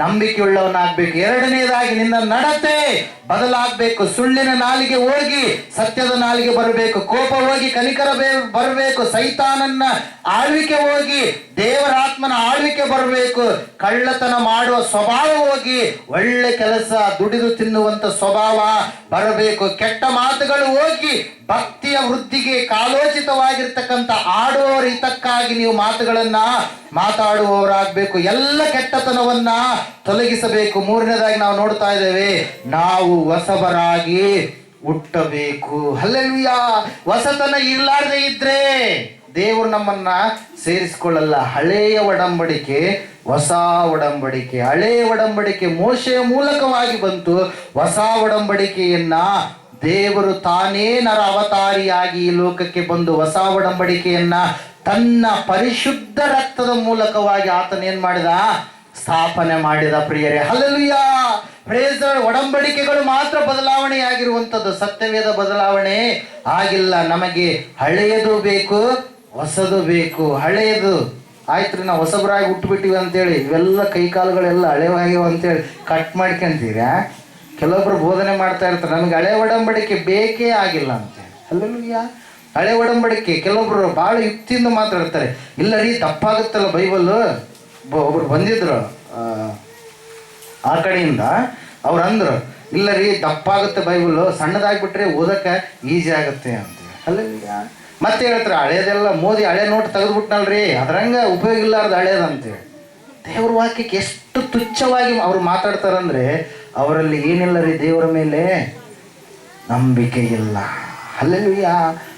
ನಂಬಿಕೆ ಉಳ್ಳವನಾಗ್ಬೇಕು. ಎರಡನೇದಾಗಿ ನಿನ್ನ ನಡತೆ ಬದಲಾಗ್ಬೇಕು. ಸುಳ್ಳಿನ ನಾಲಿಗೆ ಹೋಗಿ ಸತ್ಯದ ನಾಲಿಗೆ ಬರಬೇಕು. ಕೋಪ ಹೋಗಿ ಕನಿಕರ ಬರಬೇಕು. ಸೈತಾನನ್ನ ಆಳ್ವಿಕೆ ಹೋಗಿ ದೇವರ ಆತ್ಮನ ಆಳ್ವಿಕೆ ಬರಬೇಕು. ಕಳ್ಳತನ ಮಾಡುವ ಸ್ವಭಾವ ಹೋಗಿ ಒಳ್ಳೆ ಕೆಲಸ, ದುಡಿದು ತಿನ್ನುವಂತ ಸ್ವಭಾವ ಬರಬೇಕು. ಕೆಟ್ಟ ಮಾತುಗಳು ಹೋಗಿ ಭಕ್ತಿಯ ವೃದ್ಧಿಗೆ ಕಾಲೋಚಿತವಾಗಿರ್ತಕ್ಕಂಥ ಆಡುವವರ ಹಿತಕ್ಕಾಗಿ ನೀವು ಮಾತುಗಳನ್ನ ಮಾತಾಡುವವರಾಗಬೇಕು. ಎಲ್ಲ ಕೆಟ್ಟತನವನ್ನ ತೊಲಗಿಸಬೇಕು. 3ನೇದಾಗಿ ನಾವು ನೋಡ್ತಾ ಇದ್ದೇವೆ, ನಾವು ಹೊಸಬರಾಗಿ ಹುಟ್ಟಬೇಕು. ಹಲ್ಲೆಲೂಯಾ. ಹೊಸತನ ಇರ್ಲಾರ್ದೆ ಇದ್ರೆ ದೇವರು ನಮ್ಮನ್ನ ಸೇರಿಸಿಕೊಳ್ಳಲ್ಲ. ಹಳೆಯ ಒಡಂಬಡಿಕೆ, ಹೊಸ ಒಡಂಬಡಿಕೆ. ಹಳೆಯ ಒಡಂಬಡಿಕೆ ಮೋಶೆಯ ಮೂಲಕವಾಗಿ ಬಂತು. ಹೊಸ ಒಡಂಬಡಿಕೆಯನ್ನ ದೇವರು ತಾನೇ ನರ ಅವತಾರಿಯಾಗಿ ಈ ಲೋಕಕ್ಕೆ ಬಂದು ಹೊಸ ಒಡಂಬಡಿಕೆಯನ್ನ ತನ್ನ ಪರಿಶುದ್ಧ ರಕ್ತದ ಮೂಲಕವಾಗಿ ಆತನ ಏನ್ ಮಾಡಿದ? ಸ್ಥಾಪನೆ ಮಾಡಿದ ಪ್ರಿಯರೇ. ಹಲ್ಲೆಲೂಯಾ. Praise the lord. ಒಡಂಬಡಿಕೆಗಳು ಮಾತ್ರ ಬದಲಾವಣೆಯಾಗಿರುವಂಥದ್ದು, ಸತ್ಯವೇದ ಬದಲಾವಣೆ ಆಗಿಲ್ಲ. ನಮಗೆ ಹಳೆಯದು ಬೇಕು, ಹೊಸದು ಬೇಕು. ಹಳೆಯದು ಆಯ್ತು ರೀ, ನಾವು ಹೊಸಬರಾಗಿ ಹುಟ್ಟುಬಿಟ್ಟಿವಿ ಅಂತೇಳಿ ಇವೆಲ್ಲ ಕೈಕಾಲುಗಳೆಲ್ಲ ಹಳೆವಾಗಿವೆ ಅಂತೇಳಿ ಕಟ್ ಮಾಡ್ಕೊಂತೀರಾ? ಕೆಲವೊಬ್ರು ಬೋಧನೆ ಮಾಡ್ತಾ ಇರ್ತಾರೆ, ನಮ್ಗೆ ಹಳೆ ಒಡಂಬಡಿಕೆ ಬೇಕೇ ಆಗಿಲ್ಲ ಅಂತೇಳಿ. ಹಲ್ಲೆಲೂಯಾ. ಹಳೆ ಒಡಂಬಡಿಕೆ ಕೆಲವೊಬ್ರು ಭಾಳ ಯುಕ್ತಿಯಿಂದ ಮಾತಾಡ್ತಾರೆ. ಇಲ್ಲ ರೀ, ತಪ್ಪಾಗುತ್ತಲ್ಲ ಬೈಬಲ್. ಒಬ್ರು ಬಂದಿದ್ರು ಆ ಕಡೆಯಿಂದ, ಅವ್ರು ಅಂದ್ರು, ಇಲ್ಲ ರೀ ತಪ್ಪಾಗುತ್ತೆ ಬೈಬಲ್, ಸಣ್ಣದಾಗ್ಬಿಟ್ರೆ ಓದಕ್ಕೆ ಈಸಿ ಆಗುತ್ತೆ ಅಂತೇಳಿ. ಹಲ್ಲೆಲೂಯಾ. ಮತ್ತೆ ಹೇಳ್ತಾರೆ, ಹಳೇದೆಲ್ಲ ಮೋದಿ ಹಳೆ ನೋಟ್ ತೆಗೆದ್ಬಿಟ್ನಲ್ರಿ, ಅದ್ರಂಗೆ ಉಪಯೋಗ ಇಲ್ಲಾರ್ದು ಹಳೇದಂತೇಳಿ. ದೇವ್ರ ವಾಕ್ಯಕ್ಕೆ ಎಷ್ಟು ತುಚ್ಛವಾಗಿ ಅವ್ರು ಮಾತಾಡ್ತಾರಂದ್ರೆ ಅವರಲ್ಲಿ ಏನಿಲ್ಲ ರೀ, ದೇವರ ಮೇಲೆ ನಂಬಿಕೆ ಇಲ್ಲ. ಹಲ್ಲೆಲೂಯಾ.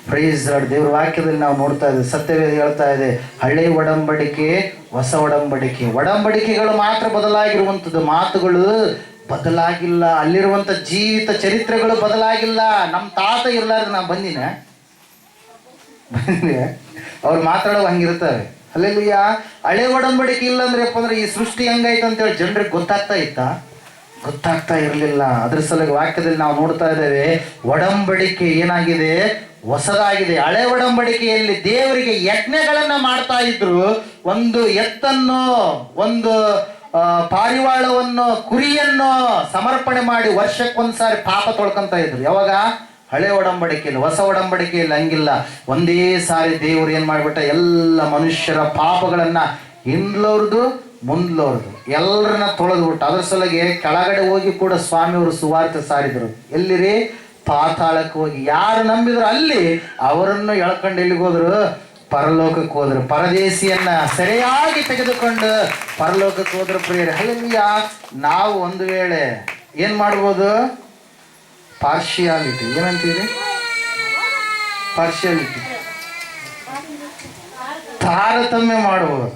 Praise the lord. ದೇವರ ವಾಕ್ಯದಲ್ಲಿ ನಾವು ನೋಡ್ತಾ ಇದ್ದೇವೆ, ಸತ್ಯವೇದ ಹೇಳ್ತಾ ಇದೆ, ಹಳೆ ಒಡಂಬಡಿಕೆ, ಹೊಸ ಒಡಂಬಡಿಕೆ. ಒಡಂಬಡಿಕೆಗಳು ಮಾತ್ರ ಬದಲಾಗಿರುವಂಥದ್ದು, ಮಾತುಗಳು ಬದಲಾಗಿಲ್ಲ. ಅಲ್ಲಿರುವಂಥ ಜೀವಿತ ಚರಿತ್ರೆಗಳು ಬದಲಾಗಿಲ್ಲ. ನಮ್ಮ ತಾತ ಇರ್ಲಾರ್ದು ನಾ ಬಂದಿನ ಅವ್ರು ಮಾತಾಡೋದು ಹಂಗಿರ್ತಾರೆ. ಹಲ್ಲೆಲೂಯಾ. ಹಳೆ ಒಡಂಬಡಿಕೆ ಇಲ್ಲ ಅಂದ್ರಪ್ಪ ಅಂದ್ರೆ ಈ ಸೃಷ್ಟಿ ಹೆಂಗಾಯ್ತು ಅಂತೇಳಿ ಜನರಿಗೆ ಗೊತ್ತಾಗ್ತಾ ಇರಲಿಲ್ಲ. ಅದ್ರ ಸಲುವಾಗಿ ವಾಕ್ಯದಲ್ಲಿ ನಾವು ನೋಡ್ತಾ ಇದ್ದೇವೆ, ಒಡಂಬಡಿಕೆ ಏನಾಗಿದೆ? ಹೊಸದಾಗಿದೆ. ಹಳೆ ಒಡಂಬಡಿಕೆಯಲ್ಲಿ ದೇವರಿಗೆ ಯಜ್ಞಗಳನ್ನ ಮಾಡ್ತಾ ಇದ್ರು. ಒಂದು ಎತ್ತನ್ನು, ಒಂದು ಪಾರಿವಾಳವನ್ನು, ಕುರಿಯನ್ನು ಸಮರ್ಪಣೆ ಮಾಡಿ ವರ್ಷಕ್ಕೊಂದ್ಸಾರಿ ಪಾಪ ತೊಳ್ಕೊಂತ ಇದ್ರು. ಯಾವಾಗ? ಹಳೆ ಒಡಂಬಡಿಕೆಯಲ್ಲಿ. ಹೊಸ ಒಡಂಬಡಿಕೆಯಲ್ಲಿ ಹಂಗಿಲ್ಲ. ಒಂದೇ ಸಾರಿ ದೇವರು ಏನ್ ಮಾಡ್ಬಿಟ್ಟ? ಎಲ್ಲ ಮನುಷ್ಯರ ಪಾಪಗಳನ್ನ ಹಿಂದ್ಲವ್ರದು ಮುಂದ್ಲವ್ರದು ಎಲ್ಲರನ್ನ ತೊಳೆದ್ಬಿಟ್ಟು, ಅದ್ರ ಸಲುವಾಗಿ ಕೆಳಗಡೆ ಹೋಗಿ ಕೂಡ ಸ್ವಾಮಿಯವರು ಸುವಾರ್ತೆ ಸಾರಿದ್ರು. ಎಲ್ಲಿರಿ? ಪಾತಾಳಕ್ಕೆ ಹೋಗಿ. ಯಾರು ನಂಬಿದ್ರು ಅಲ್ಲಿ ಅವರನ್ನು ಎಳ್ಕೊಂಡು ಎಲ್ಲಿಗೆ ಹೋದ್ರು? ಪರಲೋಕಕ್ಕೆ ಹೋದ್ರು. ಪರದೇಶಿಯನ್ನ ಸರಿಯಾಗಿ ತೆಗೆದುಕೊಂಡು ಪರಲೋಕಕ್ಕೆ ಹೋದ್ರು ಪ್ರಿಯರೇ. ಹಲ್ಲೆಲೂಯಾ. ನಾವು ಒಂದು ವೇಳೆ ಏನ್ ಮಾಡ್ಬೋದು? ಪಾರ್ಶಿಯಾಲಿಟಿ, ಏನಂತೀರಿ? ಪಾರ್ಶಿಯಾಲಿಟಿ, ತಾರತಮ್ಯ ಮಾಡ್ಬೋದು.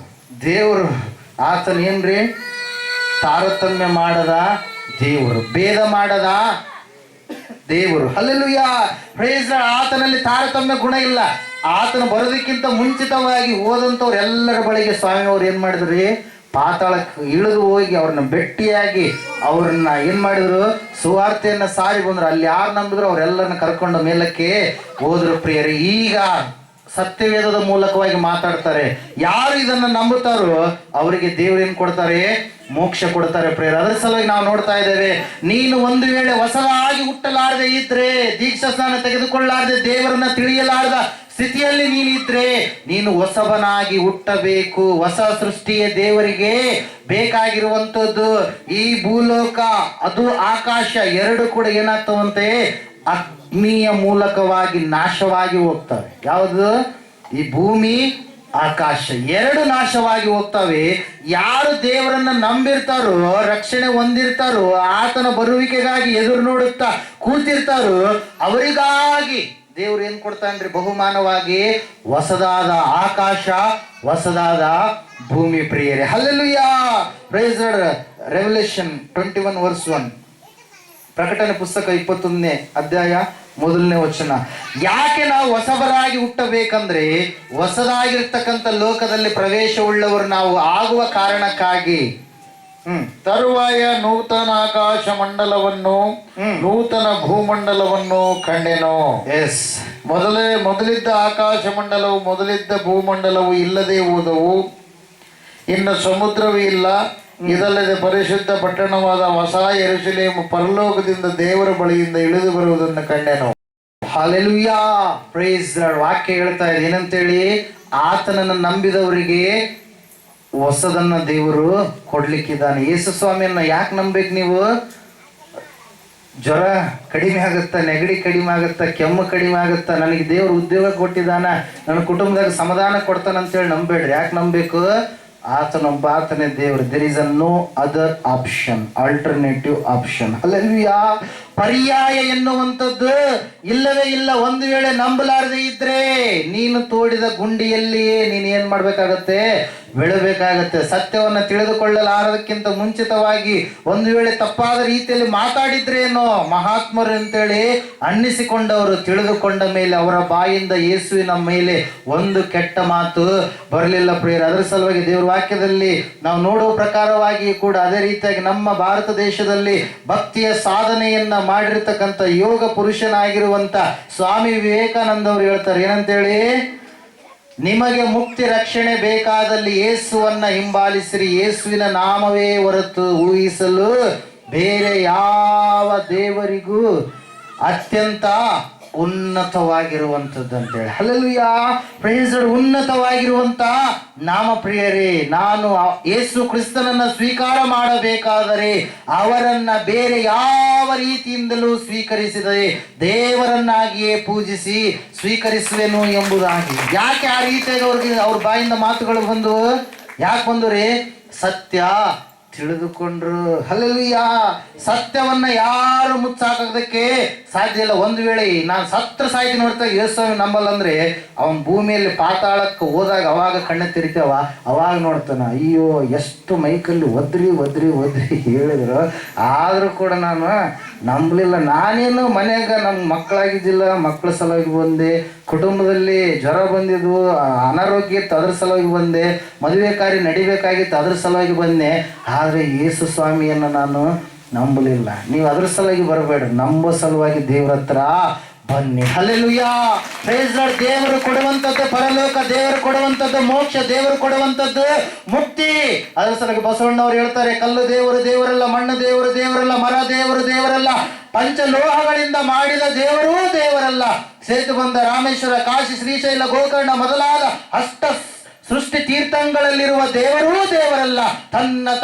ದೇವರು ಆತನ ಏನ್ರಿ? ತಾರತಮ್ಯ ಮಾಡದ ದೇವರು, ಭೇದ ಮಾಡದ ದೇವರು. ಹಲ್ಲೆಲೂಯಾ. Praise the lord. ಆತನಲ್ಲಿ ತಾರತಮ್ಯ ಗುಣ ಇಲ್ಲ. ಆತನ ಬರೋದಕ್ಕಿಂತ ಮುಂಚಿತವಾಗಿ ಹೋದಂಥವ್ರು ಎಲ್ಲರ ಬಳಿಗೆ ಸ್ವಾಮಿಯವ್ರು ಏನ್ ಮಾಡಿದ್ರಿ? ಪಾತಾಳಕ್ಕೆ ಇಳಿದು ಹೋಗಿ ಅವ್ರನ್ನ ಭೇಟಿಯಾಗಿ ಅವ್ರನ್ನ ಏನ್ ಮಾಡಿದ್ರು? ಸುವಾರ್ತೆಯನ್ನ ಸಾರಿ ಬಂದ್ರು. ಅಲ್ಲಿ ಯಾರು ನಂಬಿದ್ರು ಅವರೆಲ್ಲರನ್ನ ಕರ್ಕೊಂಡು ಮೇಲಕ್ಕೆ ಹೋದ್ರು ಪ್ರಿಯರೇ. ಈಗ ಸತ್ಯವೇದದ ಮೂಲಕವಾಗಿ ಮಾತಾಡ್ತಾರೆ. ಯಾರು ಇದನ್ನ ನಂಬುತ್ತಾರೋ ಅವರಿಗೆ ದೇವರು ಏನ್ ಕೊಡ್ತಾರೆ? ಮೋಕ್ಷ ಕೊಡ್ತಾರೆ ಪ್ರೇರ. ಅದರ ಸಲುವಾಗಿ ನಾವು ನೋಡ್ತಾ ಇದ್ದೇವೆ, ನೀನು ಒಂದು ವೇಳೆ ಹೊಸದಾಗಿ ಹುಟ್ಟಲಾರದೆ ಇದ್ರೆ, ದೀಕ್ಷಾ ಸ್ನಾನ ತೆಗೆದುಕೊಳ್ಳಾರದೆ, ದೇವರನ್ನ ತಿಳಿಯಲಾರದ ಸ್ಥಿತಿಯಲ್ಲಿ ನೀನಿದ್ರೆ, ನೀನು ಹೊಸವನಾಗಿ ಹುಟ್ಟಬೇಕು. ಹೊಸ ಸೃಷ್ಟಿಯ ದೇವರಿಗೆ ಬೇಕಾಗಿರುವಂತದ್ದು ಈ ಭೂಲೋಕ, ಅದು ಆಕಾಶ ಎರಡು ಕೂಡ ಏನಾಗ್ತವಂತೆ? ಅಗ್ನಿಯ ಮೂಲಕವಾಗಿ ನಾಶವಾಗಿ ಹೋಗ್ತವೆ. ಯಾವುದು? ಈ ಭೂಮಿ ಆಕಾಶ ಎರಡು ನಾಶವಾಗಿ ಹೋಗ್ತವೆ. ಯಾರು ದೇವರನ್ನ ನಂಬಿರ್ತಾರೋ, ರಕ್ಷಣೆ ಹೊಂದಿರ್ತಾರೋ, ಆತನ ಬರುವಿಕೆಗಾಗಿ ಎದುರು ನೋಡುತ್ತಾ ಕೂತಿರ್ತಾರೋ, ಅವರಿಗಾಗಿ ದೇವ್ರು ಏನ್ ಕೊಡ್ತಾನ್ರಿ? ಬಹುಮಾನವಾಗಿ ಹೊಸದಾದ ಆಕಾಶ, ಹೊಸದಾದ ಭೂಮಿ ಪ್ರಿಯರೇ. Hallelujah, praise lord. ರೆವಲ್ಯೂಷನ್ 21:1, ಪ್ರಕಟಣೆ ಪುಸ್ತಕ 21ನೇ ಅಧ್ಯಾಯ 1ನೇ ವಚನ. ಯಾಕೆ ನಾವು ಹೊಸಬರಾಗಿ ಹುಟ್ಟಬೇಕಂದ್ರೆ, ಹೊಸದಾಗಿರ್ತಕ್ಕಂಥ ಲೋಕದಲ್ಲಿ ಪ್ರವೇಶವುಳ್ಳವರು ನಾವು ಆಗುವ ಕಾರಣಕ್ಕಾಗಿ. ತರುವಾಯ ನೂತನ ಆಕಾಶ ಮಂಡಲವನ್ನು ನೂತನ ಭೂಮಂಡಲವನ್ನು ಕಂಡೆನು. ಎಸ್, ಮೊದಲಿದ್ದ ಆಕಾಶ ಮಂಡಲವು ಮೊದಲಿದ್ದ ಭೂಮಂಡಲವು ಇಲ್ಲದೆ ಹೋದವು, ಇನ್ನು ಸಮುದ್ರವೂ ಇಲ್ಲ. ಇದಲ್ಲದೆ ಪರಿಶುದ್ಧ ಪಟ್ಟಣವಾದ ಹೊಸ ಯೆರೂಸಲೇಮು ಪರಲೋಕದಿಂದ ದೇವರ ಬಳಿಯಿಂದ ಇಳಿದು ಬರುವುದನ್ನು ಕಂಡೆನು. Hallelujah, praise lord. ವಾಕ್ಯ ಹೇಳ್ತಾ ಇದೆ ಏನಂತೇಳಿ? ಆತನನ್ನು ನಂಬಿದವರಿಗೆ ಹೊಸದನ್ನ ದೇವರು ಕೊಡ್ಲಿಕ್ಕಿದ್ದಾನೆ. ಯೇಸು ಸ್ವಾಮಿಯನ್ನ ಯಾಕೆ ನಂಬೇಕು ನೀವು? ಜ್ವರ ಕಡಿಮೆ ಆಗುತ್ತಾ, ನೆಗಡಿ ಕಡಿಮೆ ಆಗುತ್ತಾ, ಕೆಮ್ಮು ಕಡಿಮೆ ಆಗುತ್ತಾ, ನನಗೆ ದೇವರು ಉದ್ಯೋಗ ಕೊಟ್ಟಿದ್ದಾನ, ನನ್ನ ಕುಟುಂಬದಾಗ ಸಮಾಧಾನ ಕೊಡ್ತಾನಂತೇಳಿ ನಂಬೇಡ್ರಿ. ಯಾಕೆ ನಂಬೇಕು? ಆತನೊಬ್ಬ, ಆತನೇ ದೇವರು. There is a no other option, alternative option. Hallelujah. ಪರ್ಯಾಯ ಎನ್ನುವಂಥದ್ದು ಇಲ್ಲವೇ ಇಲ್ಲ. ಒಂದು ವೇಳೆ ನಂಬಲಾರದೆ ಇದ್ರೆ, ನೀನು ತೋಡಿದ ಗುಂಡಿಯಲ್ಲಿಯೇ ನೀನು ಏನ್ ಮಾಡ್ಬೇಕಾಗತ್ತೆ? ಬೆಳಬೇಕಾಗತ್ತೆ. ಸತ್ಯವನ್ನ ತಿಳಿದುಕೊಳ್ಳಲಾರದಕ್ಕಿಂತ ಮುಂಚಿತವಾಗಿ ಒಂದು ವೇಳೆ ತಪ್ಪಾದ ರೀತಿಯಲ್ಲಿ ಮಾತಾಡಿದ್ರೇನೋ, ಮಹಾತ್ಮರು ಅಂತೇಳಿ ಅನ್ನಿಸಿಕೊಂಡವರು ತಿಳಿದುಕೊಂಡ ಮೇಲೆ ಅವರ ಬಾಯಿಂದ ಯೇಸುವಿನ ಮೇಲೆ ಒಂದು ಕೆಟ್ಟ ಮಾತು ಬರಲಿಲ್ಲ ಪ್ರಿಯರೇ. ಅದರ ಸಲುವಾಗಿ ದೇವರ ವಾಕ್ಯದಲ್ಲಿ ನಾವು ನೋಡುವ ಪ್ರಕಾರವಾಗಿ ಕೂಡ ಅದೇ ರೀತಿಯಾಗಿ ನಮ್ಮ ಭಾರತ ದೇಶದಲ್ಲಿ ಭಕ್ತಿಯ ಸಾಧನೆಯನ್ನ ಮಾಡಿರ್ತಕ್ಕಂಥ ಯೋಗ ಪುರುಷನಾಗಿರುವಂತ ಸ್ವಾಮಿ ವಿವೇಕಾನಂದ ಅವರು ಹೇಳ್ತಾರೆ ಏನಂತೇಳಿ? ನಿಮಗೆ ಮುಕ್ತಿ ರಕ್ಷಣೆ ಬೇಕಾದಲ್ಲಿ ಯೇಸುವನ್ನ ಹಿಂಬಾಲಿಸಿರಿ. ಯೇಸುವಿನ ನಾಮವೇ ಹೊರತು ಊಹಿಸಲು ಬೇರೆ ಯಾವ ದೇವರಿಗೂ ಅತ್ಯಂತ ಉನ್ನತವಾಗಿರುವಂಥದ್ದು ಅಂತೇಳಿ. Hallelujah, praise lord. ಉನ್ನತವಾಗಿರುವಂತ ನಾಮ ಪ್ರಿಯರೇ, ನಾನು ಯೇಸು ಕ್ರಿಸ್ತನನ್ನ ಸ್ವೀಕಾರ ಮಾಡಬೇಕಾದರೆ ಅವರನ್ನ ಬೇರೆ ಯಾವ ರೀತಿಯಿಂದಲೂ ಸ್ವೀಕರಿಸಿದರೆ ದೇವರನ್ನಾಗಿಯೇ ಪೂಜಿಸಿ ಸ್ವೀಕರಿಸುವೆನು ಎಂಬುದಾಗಿ. ಯಾಕೆ ಆ ರೀತಿಯಾಗಿ ಅವ್ರ ಬಾಯಿಂದ ಮಾತುಗಳು ಬಂದು? ಯಾಕೆ ಬಂದು ರೀ? ಸತ್ಯ ತಿಳಿದುಕೊಂಡ್ರು. ಹಲ್ಲೆಲೂಯಾ. ಸತ್ಯವನ್ನ ಯಾರು ಮುಚ್ಚಾಕೋದಕ್ಕೆ ಸಾಧ್ಯ ಇಲ್ಲ. ಒಂದು ವೇಳೆ ನಾನು ಸತ್ರ ಸಾಯ್ತಿ ನೋಡ್ತಾ ಯೇಸುಸ್ವಾಮಿ ನಂಬಲ್ಲ ಅಂದ್ರೆ, ಅವನ್ ಭೂಮಿಯಲ್ಲಿ ಪಾತಾಳಕ್ಕೆ ಹೋದಾಗ ಅವಾಗ ಕಣ್ಣ ತಿರಿತೇವ, ಅವಾಗ ನೋಡ್ತಾನ, ಅಯ್ಯೋ ಎಷ್ಟು ಮೈಕಲ್ಲಿ ಒದ್ರಿ ಒದ್ರಿ ಒದ್ರಿ ಹೇಳಿದ್ರು, ಆದ್ರೂ ಕೂಡ ನಾನು ನಂಬಲಿಲ್ಲ. ನಾನೇನು ಮನ್ಯಾಗ ನಮ್ಮ ಮಕ್ಕಳಾಗಿದ್ದಿಲ್ಲ, ಮಕ್ಕಳ ಸಲುವಾಗಿ ಬಂದೆ, ಕುಟುಂಬದಲ್ಲಿ ಜ್ವರ ಬಂದಿದ್ದು, ಅನಾರೋಗ್ಯ ಇತ್ತು ಅದ್ರ ಸಲುವಾಗಿ ಬಂದೆ, ಮದುವೆ ಕಾರ್ಯ ನಡಿಬೇಕಾಗಿತ್ತು ಅದ್ರ ಸಲುವಾಗಿ ಬಂದೆ. ಆದರೆ ಯೇಸು ಸ್ವಾಮಿಯನ್ನು ನಾನು ನಂಬಲಿಲ್ಲ. ನೀವು ಅದ್ರ ಸಲುವಾಗಿ ಬರಬೇಡ, ನಂಬೋ ಸಲುವಾಗಿ ದೇವ್ರ ಹತ್ರ ಬನ್ನಿ. Hallelujah, praise lord. ದೇವರು ಕೊಡುವಂಥದ್ದು ಪರಲೋಕ, ದೇವರು ಕೊಡುವಂಥದ್ದು ಮೋಕ್ಷ, ದೇವರು ಕೊಡುವಂಥದ್ದು ಮುಕ್ತಿ. ಅದರ ಸಲುವಾಗಿ ಬಸವಣ್ಣವರು ಹೇಳ್ತಾರೆ, ಕಲ್ಲು ದೇವರು ದೇವರಲ್ಲ, ಮಣ್ಣು ದೇವರು ದೇವರಲ್ಲ, ಮರ ದೇವರು ದೇವರಲ್ಲ, ಪಂಚಲೋಹಗಳಿಂದ ಮಾಡಿದ ದೇವರೂ ದೇವರಲ್ಲ, ಸೇತು ಬಂದ ರಾಮೇಶ್ವರ, ಕಾಶಿ, ಶ್ರೀಶೈಲ, ಗೋಕರ್ಣ ಮೊದಲಾದ ಅಷ್ಟ ಸೃಷ್ಟಿ ತೀರ್ಥಂಗಳಲ್ಲಿರುವ ದೇವರೂ ದೇವರಲ್ಲ,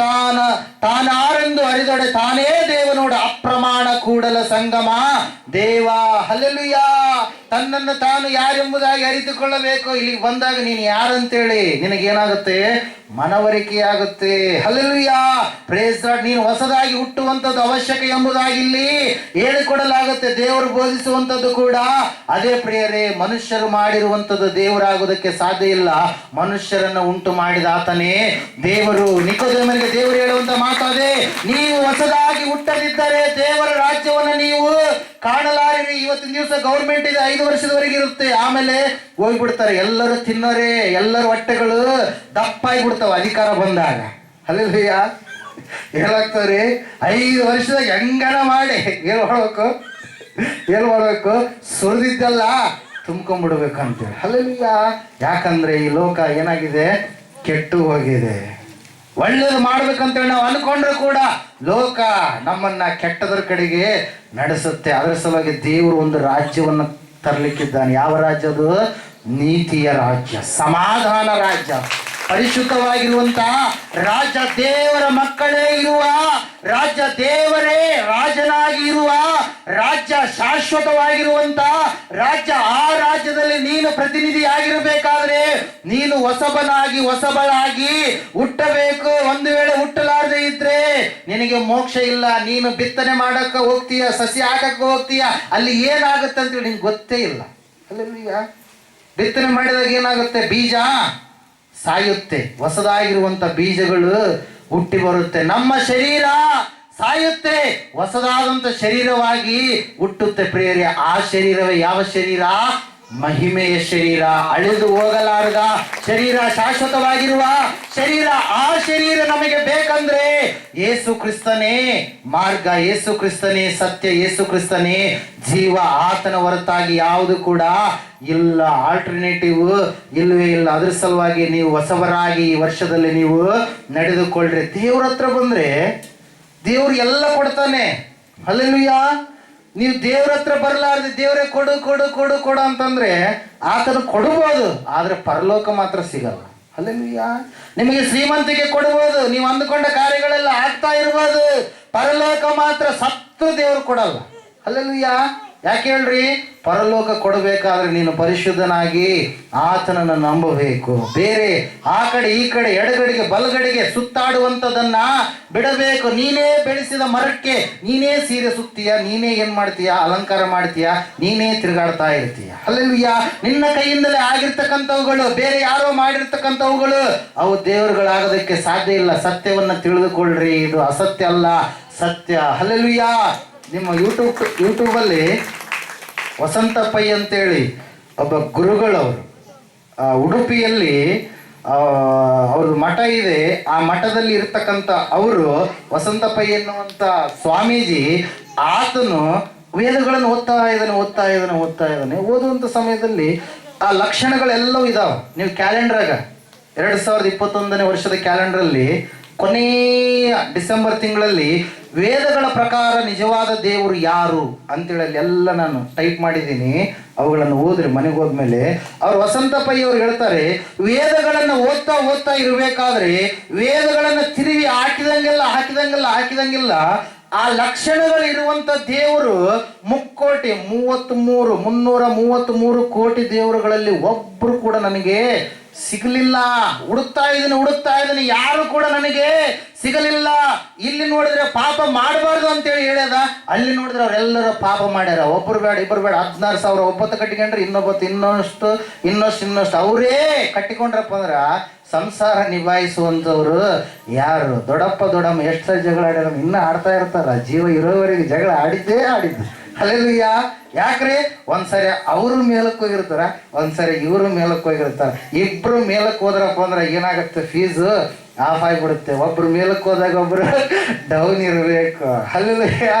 ತಾನಾರೆಂದು ಅರಿದೊಡೆ ತಾನೇ ದೇವನೋಡ ಅಪ್ರಮಾಣ ಕೂಡಲ ಸಂಗಮ ದೇವ. ಹಲ್ಲೆಲೂಯಾ. ತನ್ನನ್ನು ತಾನು ಯಾರೆಂಬುದಾಗಿ ಅರಿತುಕೊಳ್ಳಬೇಕು. ಇಲ್ಲಿಗೆ ಬಂದಾಗ ನೀನು ಯಾರಂತೇಳಿ ನಿನಗೇನಾಗುತ್ತೆ? ಮನವರಿಕೆಯಾಗುತ್ತೆ. Hallelujah, praise lord. ನೀನು ಹೊಸದಾಗಿ ಹುಟ್ಟುವಂಥದ್ದು ಅವಶ್ಯಕ ಎಂಬುದಾಗಿ ಇಲ್ಲಿ ಹೇಳಿಕೊಡಲಾಗುತ್ತೆ. ದೇವರು ಬೋಧಿಸುವಂಥದ್ದು ಕೂಡ ಅದೇ ಪ್ರಿಯರೇ. ಮನುಷ್ಯರು ಮಾಡಿರುವಂಥದ್ದು ದೇವರಾಗುವುದಕ್ಕೆ ಸಾಧ್ಯ ಇಲ್ಲ. ಮನುಷ್ಯರನ್ನು ಉಂಟು ಮಾಡಿದ ಆತನೇ ದೇವರು. ನಿಕೋದೇಮನಿಗೆ ದೇವರು ಹೇಳುವಂತ ಮಾತಾದೆ, ನೀವು ಹೊಸದಾಗಿ ಹುಟ್ಟದಿದ್ದರೆ ದೇವರ ರಾಜ್ಯವನ್ನು ನೀವು ಕಾಣಲಾರಿರಿ. ಇವತ್ತಿನ ದಿವಸ ಗೌರ್ಮೆಂಟ್ ಇದೆ, 5 ವರ್ಷದವರೆಗೆ ಇರುತ್ತೆ, ಆಮೇಲೆ ಹೋಗ್ಬಿಡ್ತಾರೆ. ಎಲ್ಲರೂ ತಿನ್ನೋರೆ, ಎಲ್ಲರ ಹೊಟ್ಟೆಗಳು ದಪ್ಪಾಗಿ ಬಿಡ್ತಾವ ಅಧಿಕಾರ ಬಂದಾಗ. ಹಲ್ಲೆಲೂಯಾ. ಹೇಳಾಗ್ತವ್ರಿ, 5 ವರ್ಷದಾಗ ಹೆಂಗನ ಮಾಡಿ ಏನ್ ಮಾಡ್ಬೇಕು ಸುರಿದಿದ್ದಲ್ಲ ತುಂಬ್ಕೊಂಡ್ಬಿಡ್ಬೇಕಂತೇಳಿ. ಹಲ್ಲೆಲೂಯಾ. ಯಾಕಂದ್ರೆ ಈ ಲೋಕ ಏನಾಗಿದೆ, ಕೆಟ್ಟು ಹೋಗಿದೆ. ಒಳ್ಳೇದು ಮಾಡ್ಬೇಕಂತೇಳಿ ನಾವು ಅನ್ಕೊಂಡ್ರು ಕೂಡ ಲೋಕ ನಮ್ಮನ್ನ ಕೆಟ್ಟದ್ರ ಕಡೆಗೆ ನಡೆಸುತ್ತೆ. ಅದರ ಸಲುವಾಗಿ ದೇವರು ಒಂದು ರಾಜ್ಯವನ್ನು ತರಲಿಕ್ಕಿದ್ದಾನೆ. ಯಾವ ರಾಜ್ಯ ಅದು? ನೀತಿಯ ರಾಜ್ಯ, ಸಮಾಧಾನ ರಾಜ್ಯ, ಪರಿಶುದ್ಧವಾಗಿರುವಂತ ರಾಜ್ಯ, ದೇವರ ಮಕ್ಕಳೇ ಇರುವ ರಾಜ್ಯ, ದೇವರೇ ರಾಜನಾಗಿ ಇರುವ ರಾಜ್ಯ, ಶಾಶ್ವತವಾಗಿರುವಂತ ರಾಜ್ಯ. ಆ ರಾಜ್ಯದಲ್ಲಿ ನೀನು ಪ್ರತಿನಿಧಿಯಾಗಿರಬೇಕಾದ್ರೆ ನೀನು ಹೊಸಬನಾಗಿ ಹೊಸಬಳಾಗಿ ಹುಟ್ಟಬೇಕು. ಒಂದು ವೇಳೆ ಹುಟ್ಟಲಾರದೆ ಇದ್ರೆ ನಿನಗೆ ಮೋಕ್ಷ ಇಲ್ಲ. ನೀನು ಬಿತ್ತನೆ ಮಾಡಕ್ಕೆ ಹೋಗ್ತೀಯ, ಸಸಿ ಹಾಕಕ್ಕೆ ಹೋಗ್ತೀಯ, ಅಲ್ಲಿ ಏನಾಗುತ್ತೆ ಅಂತೇಳಿ ನಿನ್ಗೆ ಗೊತ್ತೇ ಇಲ್ಲ. ಅಲ್ಲೆಲ್ಲ ಬಿತ್ತನೆ ಮಾಡಿದಾಗ ಏನಾಗುತ್ತೆ? ಬೀಜ ಸಾಯುತ್ತೆ, ಹೊಸದಾಗಿರುವಂತ ಬೀಜಗಳು ಹುಟ್ಟಿ ಬರುತ್ತೆ. ನಮ್ಮ ಶರೀರ ಸಾಯುತ್ತೆ, ಹೊಸದಾದಂತ ಶರೀರವಾಗಿ ಹುಟ್ಟುತ್ತೆ. ಪ್ರಿಯರೇ, ಆ ಶರೀರವೇ ಯಾವ ಶರೀರ? ಮಹಿಮೆಯ ಶರೀರ, ಅಳಿದು ಹೋಗಲಾರದ ಶರೀರ, ಶಾಶ್ವತವಾಗಿರುವ ಶರೀರ. ಆ ಶರೀರ ನಮಗೆ ಬೇಕಂದ್ರೆ ಯೇಸು ಕ್ರಿಸ್ತನೇ ಮಾರ್ಗ, ಯೇಸು ಕ್ರಿಸ್ತನೇ ಸತ್ಯ, ಯೇಸು ಕ್ರಿಸ್ತನೇ ಜೀವ. ಆತನ ಹೊರತಾಗಿ ಯಾವುದು ಕೂಡ ಇಲ್ಲ, ಆಲ್ಟರ್ನೇಟಿವ್ ಇಲ್ಲವೇ ಇಲ್ಲ. ಅದ್ರ ಸಲುವಾಗಿ ನೀವು ಹೊಸಬರಾಗಿ ಈ ವರ್ಷದಲ್ಲಿ ನೀವು ನಡೆದುಕೊಳ್ಳ್ರಿ. ದೇವ್ರ ಹತ್ರ ಬಂದ್ರೆ ದೇವ್ರು ಎಲ್ಲ ಕೊಡ್ತಾನೆ. ಹಲ್ಲೆಲೂಯಾ. ನೀವು ದೇವ್ರ ಹತ್ರ ಬರಲಾರ್ದೆ ದೇವರೇ ಕೊಡು ಕೊಡು ಕೊಡು ಕೊಡು ಅಂತಂದ್ರೆ ಆತನು ಕೊಡಬಹುದು, ಆದ್ರೆ ಪರಲೋಕ ಮಾತ್ರ ಸಿಗಲ್ಲ. ಹಲ್ಲೆಲೂಯಾ. ನಿಮಗೆ ಶ್ರೀಮಂತಿಕೆ ಕೊಡಬಹುದು, ನೀವು ಅಂದುಕೊಂಡ ಕಾರ್ಯಗಳೆಲ್ಲ ಆಗ್ತಾ ಇರ್ಬೋದು, ಪರಲೋಕ ಮಾತ್ರ ಸತ್ತು ದೇವರು ಕೊಡಲ್ಲ. ಹಲ್ಲೆಲೂಯಾ. ಯಾಕೆ ಹೇಳ್ರಿ? ಪರಲೋಕ ಕೊಡಬೇಕಾದ್ರೆ ನೀನು ಪರಿಶುದ್ಧನಾಗಿ ಆತನನ್ನು ನಂಬಬೇಕು. ಬೇರೆ ಆ ಕಡೆ ಈ ಕಡೆ ಎಡಗಡೆಗೆ ಬಲಗಡೆಗೆ ಸುತ್ತಾಡುವಂಥದ್ದನ್ನ ಬಿಡಬೇಕು. ನೀನೇ ಬೆಳೆಸಿದ ಮರಕ್ಕೆ ನೀನೇ ಸೀರೆ ಸುತ್ತೀಯ, ನೀನೇ ಏನ್ ಮಾಡ್ತೀಯ? ಅಲಂಕಾರ ಮಾಡ್ತೀಯ, ನೀನೇ ತಿರುಗಾಡ್ತಾ ಇರ್ತೀಯ. ಹಲ್ಲೆಲೂಯಾ. ನಿನ್ನ ಕೈಯಿಂದಲೇ ಆಗಿರ್ತಕ್ಕಂಥವುಗಳು, ಬೇರೆ ಯಾರೋ ಮಾಡಿರ್ತಕ್ಕಂಥವುಗಳು, ಅವು ದೇವರುಗಳಾಗೋದಕ್ಕೆ ಸಾಧ್ಯ ಇಲ್ಲ. ಸತ್ಯವನ್ನ ತಿಳಿದುಕೊಳ್ಳ್ರಿ, ಇದು ಅಸತ್ಯ ಅಲ್ಲ, ಸತ್ಯ. ಹಲ್ಲೆಲೂಯಾ. ನಿಮ್ಮ ಯೂಟ್ಯೂಬಲ್ಲಿ ವಸಂತ ಪೈ ಅಂತೇಳಿ ಒಬ್ಬ ಗುರುಗಳವರು ಉಡುಪಿಯಲ್ಲಿ ಅವ್ರದ್ದು ಮಠ ಇದೆ. ಆ ಮಠದಲ್ಲಿ ಇರ್ತಕ್ಕಂಥ ಅವರು ವಸಂತ ಪೈ ಎನ್ನುವಂಥ ಸ್ವಾಮೀಜಿ, ಆತನು ವೇದಗಳನ್ನು ಓದ್ತಾ ಇದ್ದಾನೆ. ಓದುವಂಥ ಸಮಯದಲ್ಲಿ ಆ ಲಕ್ಷಣಗಳೆಲ್ಲವೂ ಇದಾವೆ. ನೀವು ಕ್ಯಾಲೆಂಡ್ರಾಗ 2021 ವರ್ಷದ ಕ್ಯಾಲೆಂಡ್ರಲ್ಲಿ ಕೊನೆಯ ಡಿಸೆಂಬರ್ ತಿಂಗಳಲ್ಲಿ ವೇದಗಳ ಪ್ರಕಾರ ನಿಜವಾದ ದೇವರು ಯಾರು ಅಂತೇಳಿ ಎಲ್ಲ ನಾನು ಟೈಪ್ ಮಾಡಿದ್ದೀನಿ. ಅವುಗಳನ್ನು ಓದ್ರಿ ಮನೆಗೆ ಹೋದ್ಮೇಲೆ. ಅವ್ರು ವಸಂತ ಪೈ ಅವ್ರು ಹೇಳ್ತಾರೆ, ವೇದಗಳನ್ನು ಓದ್ತಾ ಇರಬೇಕಾದ್ರೆ ವೇದಗಳನ್ನು ತಿರುಗಿ ಹಾಕಿದಂಗೆಲ್ಲ ಆ ಲಕ್ಷಣಗಳಿರುವಂತ ದೇವರು 333 ಕೋಟಿ ದೇವರುಗಳಲ್ಲಿ ಒಬ್ರು ಕೂಡ ನನಗೆ ಸಿಗಲಿಲ್ಲ. ಹುಡುಕ್ತಾ ಇದ್ದೀನಿ, ಯಾರು ಕೂಡ ನನಗೆ ಸಿಗಲಿಲ್ಲ. ಇಲ್ಲಿ ನೋಡಿದ್ರೆ ಪಾಪ ಮಾಡಬಾರ್ದು ಅಂತೇಳಿ ಹೇಳ್ಯದ, ಅಲ್ಲಿ ನೋಡಿದ್ರೆ ಅವರೆಲ್ಲರೂ ಪಾಪ ಮಾಡ್ಯಾರ. ಒಬ್ರು ಬೇಡ ಇಬ್ಬರು ಬೇಡ, 16,000 ಒಬ್ಬತ್ತು ಕಟ್ಟಿಕೊಂಡ್ರೆ ಇನ್ನಷ್ಟು ಅವರೇ ಕಟ್ಟಿಕೊಂಡ್ರಪ್ಪ ಅಂದ್ರ ಸಂಸಾರ ನಿಭಾಯಿಸುವಂಥವ್ರು ಯಾರು? ದೊಡ್ಡಮ್ಮ ಎಷ್ಟು ಜಗಳ ಆಡ್ಯಾರ, ಇನ್ನೂ ಆಡ್ತಾ ಇರ್ತಾರ. ಜೀವ ಇರೋವರೆಗೆ ಜಗಳ ಆಡಿದ್ದು. ಹಲ್ಲೆಲೂಯಾ. ಯಾಕ್ರಿ? ಒಂದ್ಸರಿ ಅವರು ಮೇಲಕ್ಕೆ ಹೋಗಿರ್ತಾರ, ಒಂದ್ಸರಿ ಇವರು ಮೇಲಕ್ಕೆ ಹೋಗಿರ್ತಾರ. ಇಬ್ರು ಮೇಲಕ್ಕೆ ಹೋದ್ರಪ್ಪ ಅಂದ್ರೆ ಏನಾಗುತ್ತೆ? ಫೀಸು ಆಫ್ ಆಗಿಬಿಡುತ್ತೆ. ಒಬ್ರು ಮೇಲಕ್ಕೆ ಹೋದಾಗ ಒಬ್ರು ಡೌನ್ ಇರಬೇಕು. ಹಲ್ಲೆಲೂಯಾ.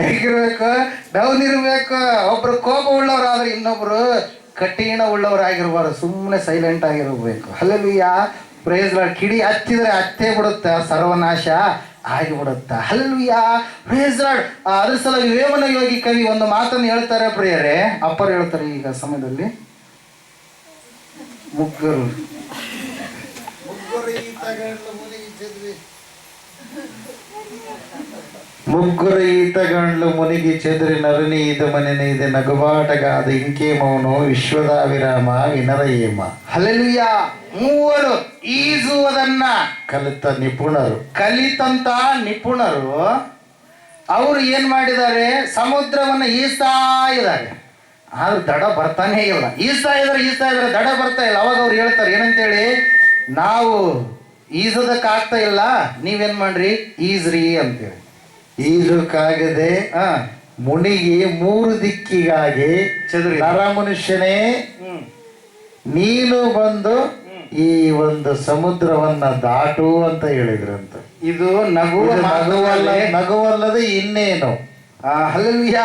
ಹೇಗಿರ್ಬೇಕು? ಡೌನ್ ಇರಬೇಕು. ಒಬ್ರು ಕೋಪ ಉಳ್ಳವರಾದ್ರೆ ಇನ್ನೊಬ್ರು ಕಠಿಣ ಉಳ್ಳವರಾಗಿರ್ಬಾರ್ದು, ಸುಮ್ಮನೆ ಸೈಲೆಂಟ್ ಆಗಿರ್ಬೇಕು. ಹಲ್ಲೆಲೂಯಾ. Praise lord. ಕಿಡಿ ಹತ್ತಿದ್ರೆ ಹತ್ತೇ ಬಿಡುತ್ತೆ, ಸರ್ವನಾಶ ಆಗಿಬಿಡುತ್ತ. ಹಲ್ಲೆಲೂಯಾ. Praise lord. ಅದ್ರ ಸಲುವಾಗಿ ವೇಮನ ಯೋಗಿ ಕವಿ ಒಂದು ಮಾತನ್ನು ಹೇಳ್ತಾರೆ ಪ್ರಿಯರೇ. ಅಪ್ಪರು ಹೇಳ್ತಾರೆ ಈಗ ಸಮಯದಲ್ಲಿ, ಮುಗ್ಗರು ಈತಗಂಡ್ಲು ಮುನಿಗಿ ಚೆದರಿ ನರನಿ ಇದ ಮನೆನೆ ಇದೆ ನಗುಬಾಟಗಾದ ಇಂಕೇಮವನು ವಿಶ್ವದ ವಿರಾಮ ವಿನರ ಏಮ. ಹಲ್ಲೆಲೂಯಾ. ಮೂವರು ಈಜುವುದನ್ನ ಕಲಿತಂತ ನಿಪುಣರು ಅವರು ಏನ್ ಮಾಡಿದ್ದಾರೆ? ಸಮುದ್ರವನ್ನ ಈಸ್ತಾ ಇದ್ದಾರೆ, ಆದ್ರೆ ದಡ ಬರ್ತಾನೆ ಇಲ್ಲ. ಈಸ್ತಾ ಇದ್ದಾರೆ, ದಡ ಬರ್ತಾ ಇಲ್ಲ. ಅವಾಗ ಅವ್ರು ಹೇಳ್ತಾರೆ ಏನಂತೇಳಿ, ನಾವು ಈಜೋದಕ್ಕಾಗ್ತಾ ಇಲ್ಲ, ನೀವೇನ್ ಮಾಡ್ರಿ ಈಜ್ರಿ ಅಂತೇಳಿ. ಈಜೋಕ್ಕಾಗದೆ ಮುನಿಗಿ 3 ದಿಕ್ಕಿಗಾಗಿ ಚದುರಿ ನರ ಮನುಷ್ಯನೇ ನೀನು ಬಂದು ಈ ಒಂದು ಸಮುದ್ರವನ್ನ ದಾಟು ಅಂತ ಹೇಳಿದ್ರಂತ. ಇದು ನಗುವಲ್ಲದೆ ಇನ್ನೇನು. ಹಲ್ಲೆಲೂಯಾ.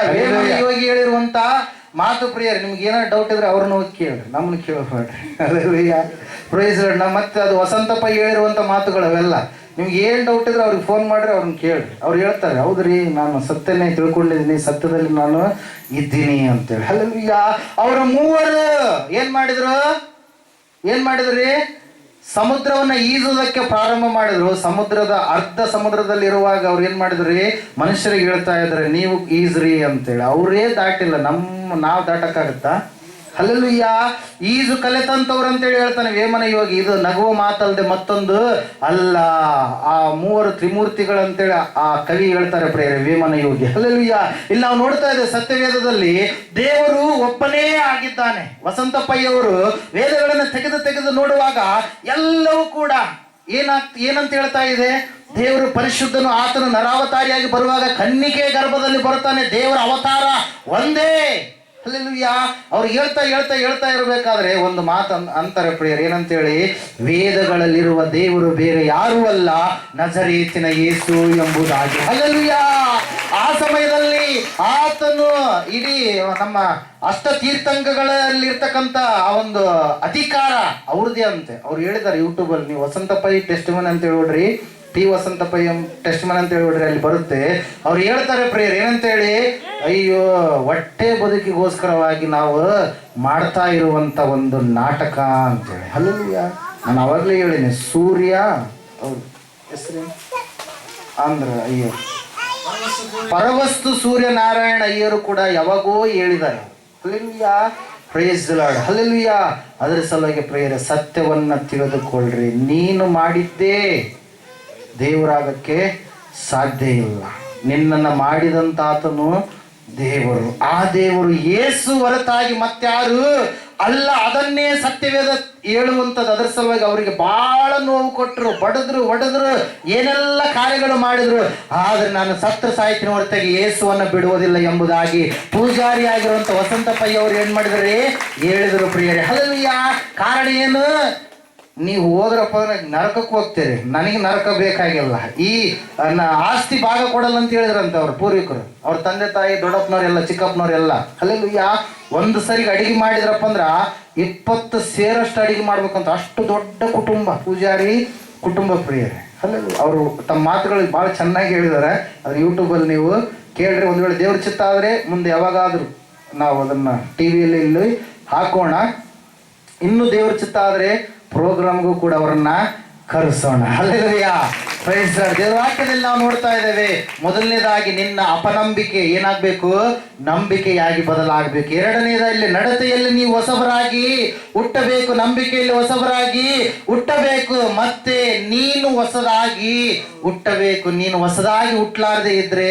ಯೋಗಿ ಹೇಳಿರುವಂತ ಮಾತು ಪ್ರಿಯರೇ, ನಿಮ್ಗೆ ಏನಾದ್ರು ಡೌಟ್ ಇದ್ರೆ ಅವ್ರನ್ನ ಹೋಗಿ ಕೇಳ್ರಿ, ನಮ್ಮನ್ನ ಕೇಳಬೇಡ್ರಿ. Alleluia, price lord. ಮತ್ತೆ ಅದು ವಸಂತಪ್ಪ ಹೇಳಿರುವಂಥ ಮಾತುಗಳು ಅವೆಲ್ಲ. ನಿಮ್ಗೆ ಏನು ಡೌಟ್ ಇದ್ರೆ ಅವ್ರಿಗೆ ಫೋನ್ ಮಾಡಿರಿ, ಅವ್ರನ್ನ ಕೇಳ್ರಿ. ಅವ್ರು ಹೇಳ್ತಾರೆ, ಹೌದ್ರಿ ನಾನು ಸತ್ಯನೇ ತಿಳ್ಕೊಂಡಿದ್ದೀನಿ, ಸತ್ಯದಲ್ಲಿ ನಾನು ಇದ್ದೀನಿ ಅಂತೇಳಿ. ಅಲ್ಲೆಲೂಯಾ. ಅವರ ಮೂವರು ಏನ್ ಮಾಡಿದ್ರಿ? ಸಮುದ್ರವನ್ನ ಈಜುವುದಕ್ಕೆ ಪ್ರಾರಂಭ ಮಾಡಿದ್ರು. ಸಮುದ್ರದ ಅರ್ಧ ಸಮುದ್ರದಲ್ಲಿರುವಾಗ ಅವ್ರು ಏನ್ ಮಾಡಿದ್ರಿ? ಮನುಷ್ಯರಿಗೆ ಹೇಳ್ತಾ ಇದ್ದಾರೆ, ನೀವು ಈಜ್ರಿ ಅಂತೇಳಿ. ಅವರೇ ದಾಟಿಲ್ಲ, ನಾವು ದಾಟಕ್ಕಾಗತ್ತಾ? ಹಲ್ಲೆಲೂಯಾ. ಈಜು ಕಲೆತಂತವ್ರು ಅಂತೇಳಿ ಹೇಳ್ತಾನೆ ವೇಮನ ಯೋಗಿ. ಇದು ನಗುವ ಮಾತಲ್ಲದೆ ಮತ್ತೊಂದು ಅಲ್ಲ. ಆ ಮೂವರು ತ್ರಿಮೂರ್ತಿಗಳಂತೇಳಿ ಆ ಕವಿ ಹೇಳ್ತಾರೆ ಪ್ರಿಯರೇ, ವೇಮನ ಯೋಗಿ. ಹಲ್ಲೆಲೂಯಾ. ಇಲ್ಲಿ ನಾವು ನೋಡ್ತಾ ಇದ್ದೇವೆ ಸತ್ಯವೇದದಲ್ಲಿ ದೇವರು ಒಬ್ಬನೇ ಆಗಿದ್ದಾನೆ. ವಸಂತಪ್ಪಯ್ಯವರು ವೇದಗಳನ್ನು ತೆಗೆದು ನೋಡುವಾಗ ಎಲ್ಲವೂ ಕೂಡ ಏನಂತ ಹೇಳ್ತಾ ಇದೆ? ದೇವರು ಪರಿಶುದ್ಧನು, ಆತನು ನರಾವತಾರಿಯಾಗಿ ಬರುವಾಗ ಕನ್ನಿಕೆ ಗರ್ಭದಲ್ಲಿ ಬರ್ತಾನೆ. ದೇವರ ಅವತಾರ ಒಂದೇ. ಹಲ್ಲೆಲೂಯಾ. ಅವ್ರು ಹೇಳ್ತಾ ಇರಬೇಕಾದ್ರೆ ಒಂದು ಮಾತು ಅಂತಾರೆ ಪ್ರಿಯರ್, ಏನಂತೇಳಿ? ವೇದಗಳಲ್ಲಿರುವ ದೇವರು ಬೇರೆ ಯಾರೂ ಅಲ್ಲ, ನಜರೇತಿನ ಯೇಸು ಎಂಬುದಾಗಿ. ಹಲ್ಲೆಲೂಯಾ. ಆ ಸಮಯದಲ್ಲಿ ಆತನು ಇಡೀ ನಮ್ಮ ಅಷ್ಟತೀರ್ಥಂಕಗಳಲ್ಲಿರ್ತಕ್ಕಂಥ ಆ ಒಂದು ಅಧಿಕಾರ ಅವ್ರದ್ದೇ ಅಂತೆ. ಅವ್ರು ಹೇಳಿದ್ದಾರೆ ಯೂಟ್ಯೂಬಲ್ಲಿ, ನೀವು ವಸಂತಪೈ ಟೆಸ್ಟಿಮನಿ ಅಂತ ಹೇಳ್ಬಿಡ್ರಿ, ವಸಂತಪೈ ಟೆಸ್ಟಿಮನಿ ಅಂತ ಹೇಳ್ಬಿಡ್ರಿ, ಅಲ್ಲಿ ಬರುತ್ತೆ. ಅವ್ರು ಹೇಳ್ತಾರೆ ಪ್ರಿಯರ್, ಏನಂತೇಳಿ? ಅಯ್ಯೋ, ಹೊಟ್ಟೆ ಬದುಕಿಗೋಸ್ಕರವಾಗಿ ನಾವು ಮಾಡ್ತಾ ಇರುವಂತ ಒಂದು ನಾಟಕ ಅಂತೇಳಿ. ಹಲ್ಲೆಲೂಯಾ. ನಾನು ಅವಾಗಲೇ ಹೇಳಿನಿ, ಸೂರ್ಯ ಅವ್ರ ಹೆಸರು ಅಯ್ಯೋ ಪರವಸ್ತು ಸೂರ್ಯನಾರಾಯಣ ಅಯ್ಯರು ಕೂಡ ಯಾವಾಗೋ ಹೇಳಿದ್ದಾರೆ. Hallelujah. Praise the lord. Hallelujah. ಅದರ ಸಲುವಾಗಿ ಪ್ರಿಯರೇ, ಸತ್ಯವನ್ನ ತಿಳಿದುಕೊಳ್ಳ್ರಿ. ನೀನು ಮಾಡಿದ್ದೇ ದೇವರಾಗಕ್ಕೆ ಸಾಧ್ಯ ಇಲ್ಲ. ನಿನ್ನನ್ನು ಮಾಡಿದಂತಾತನು ದೇವರು. ಆ ದೇವರು ಯೇಸು ಹೊರತಾಗಿ ಮತ್ತಾರು ಅಲ್ಲ. ಅದನ್ನೇ ಸತ್ಯವೇದ ಹೇಳುವಂಥದ್ದು. ಅದರ ಸಲುವಾಗಿ ಅವರಿಗೆ ಬಹಳ ನೋವು ಕೊಟ್ಟರು, ಬಡಿದ್ರು, ಹೊಡೆದ್ರು, ಏನೆಲ್ಲ ಕಾರ್ಯಗಳು ಮಾಡಿದ್ರು. ಆದ್ರೆ ನಾನು ಸತ್ರ ಸಾಹಿತ್ಯ ಹೊರತಾಗಿ ಯೇಸುವನ್ನು ಬಿಡುವುದಿಲ್ಲ ಎಂಬುದಾಗಿ ಪೂಜಾರಿ ಆಗಿರುವಂಥ ವಸಂತಪ್ಪಯ್ಯ ಅವರು ಏನ್ ಮಾಡಿದ್ರಿ? ಹೇಳಿದರು ಪ್ರಿಯರೇ. ಹಲ್ಲೆಲೂಯಾ. ಕಾರಣ ಏನು? ನೀವು ಹೋದ್ರಪ್ಪ ಅಂದ್ರೆ ನರಕಕ್ಕೆ ಹೋಗ್ತೀರಿ, ನನಗೆ ನರಕ ಬೇಕಾಗಿಲ್ಲ. ಈ ಆಸ್ತಿ ಭಾಗ ಕೊಡಲ್ಲ ಅಂತ ಹೇಳಿದ್ರಂತ ಅವ್ರ ಪೂರ್ವಿಕರು, ಅವ್ರ ತಂದೆ ತಾಯಿ, ದೊಡ್ಡಪ್ಪನವ್ರೆಲ್ಲ, ಚಿಕ್ಕಪ್ಪನವ್ರೆಲ್ಲ. ಹಲ್ಲೆಲೂಯಾ. ಒಂದು ಸರಿಗೆ ಅಡಿಗೆ ಮಾಡಿದ್ರಪ್ಪ ಅಂದ್ರ 20 ಸೇರಷ್ಟು ಅಡಿಗೆ ಮಾಡ್ಬೇಕಂತ. ಅಷ್ಟು ದೊಡ್ಡ ಕುಟುಂಬ, ಪೂಜಾರಿ ಕುಟುಂಬ ಪ್ರಿಯರೇ. ಹಲ್ಲೆಲೂಯಾ. ಅವರು ತಮ್ಮ ಮಾತುಗಳಿಗೆ ಭಾಳ ಚೆನ್ನಾಗಿ ಹೇಳಿದ್ದಾರೆ. ಅದು ಯೂಟ್ಯೂಬಲ್ಲಿ ನೀವು ಕೇಳ್ರಿ. ಒಂದು ವೇಳೆ ದೇವ್ರ ಚಿತ್ತ ಆದರೆ ಮುಂದೆ ಯಾವಾಗಾದರೂ ನಾವು ಅದನ್ನು ಟಿವಿಯಲ್ಲಿ ಇಲ್ಲಿ ಹಾಕೋಣ. ಇನ್ನೂ ದೇವ್ರ ಚಿತ್ತ ಆದರೆ ಪ್ರೋಗ್ರಾಮ್ಗೂ ಕೂಡ ಅವರನ್ನ ಕರೆಸೋಣ. ಹಲ್ಲೆಲೂಯಾ. Praise lord. ದೇವರ ವಾಕ್ಯದಲ್ಲಿ ನಾವು ನೋಡ್ತಾ ಇದ್ದೇವೆ, ಮೊದಲನೇದಾಗಿ ನಿನ್ನ ಅಪನಂಬಿಕೆ ಏನಾಗಬೇಕು? ನಂಬಿಕೆಯಾಗಿ ಬದಲಾಗಬೇಕು. ಎರಡನೇದಲ್ಲಿ ನಡತೆಯಲ್ಲಿ ನೀವು ಹೊಸಬರಾಗಿ ಹುಟ್ಟಬೇಕು, ನಂಬಿಕೆಯಲ್ಲಿ ಹೊಸಬರಾಗಿ ಹುಟ್ಟಬೇಕು. ಮತ್ತೆ ನೀನು ಹೊಸದಾಗಿ ಹುಟ್ಟಬೇಕು. ನೀನು ಹೊಸದಾಗಿ ಹುಟ್ಟಲಾರದೆ ಇದ್ರೆ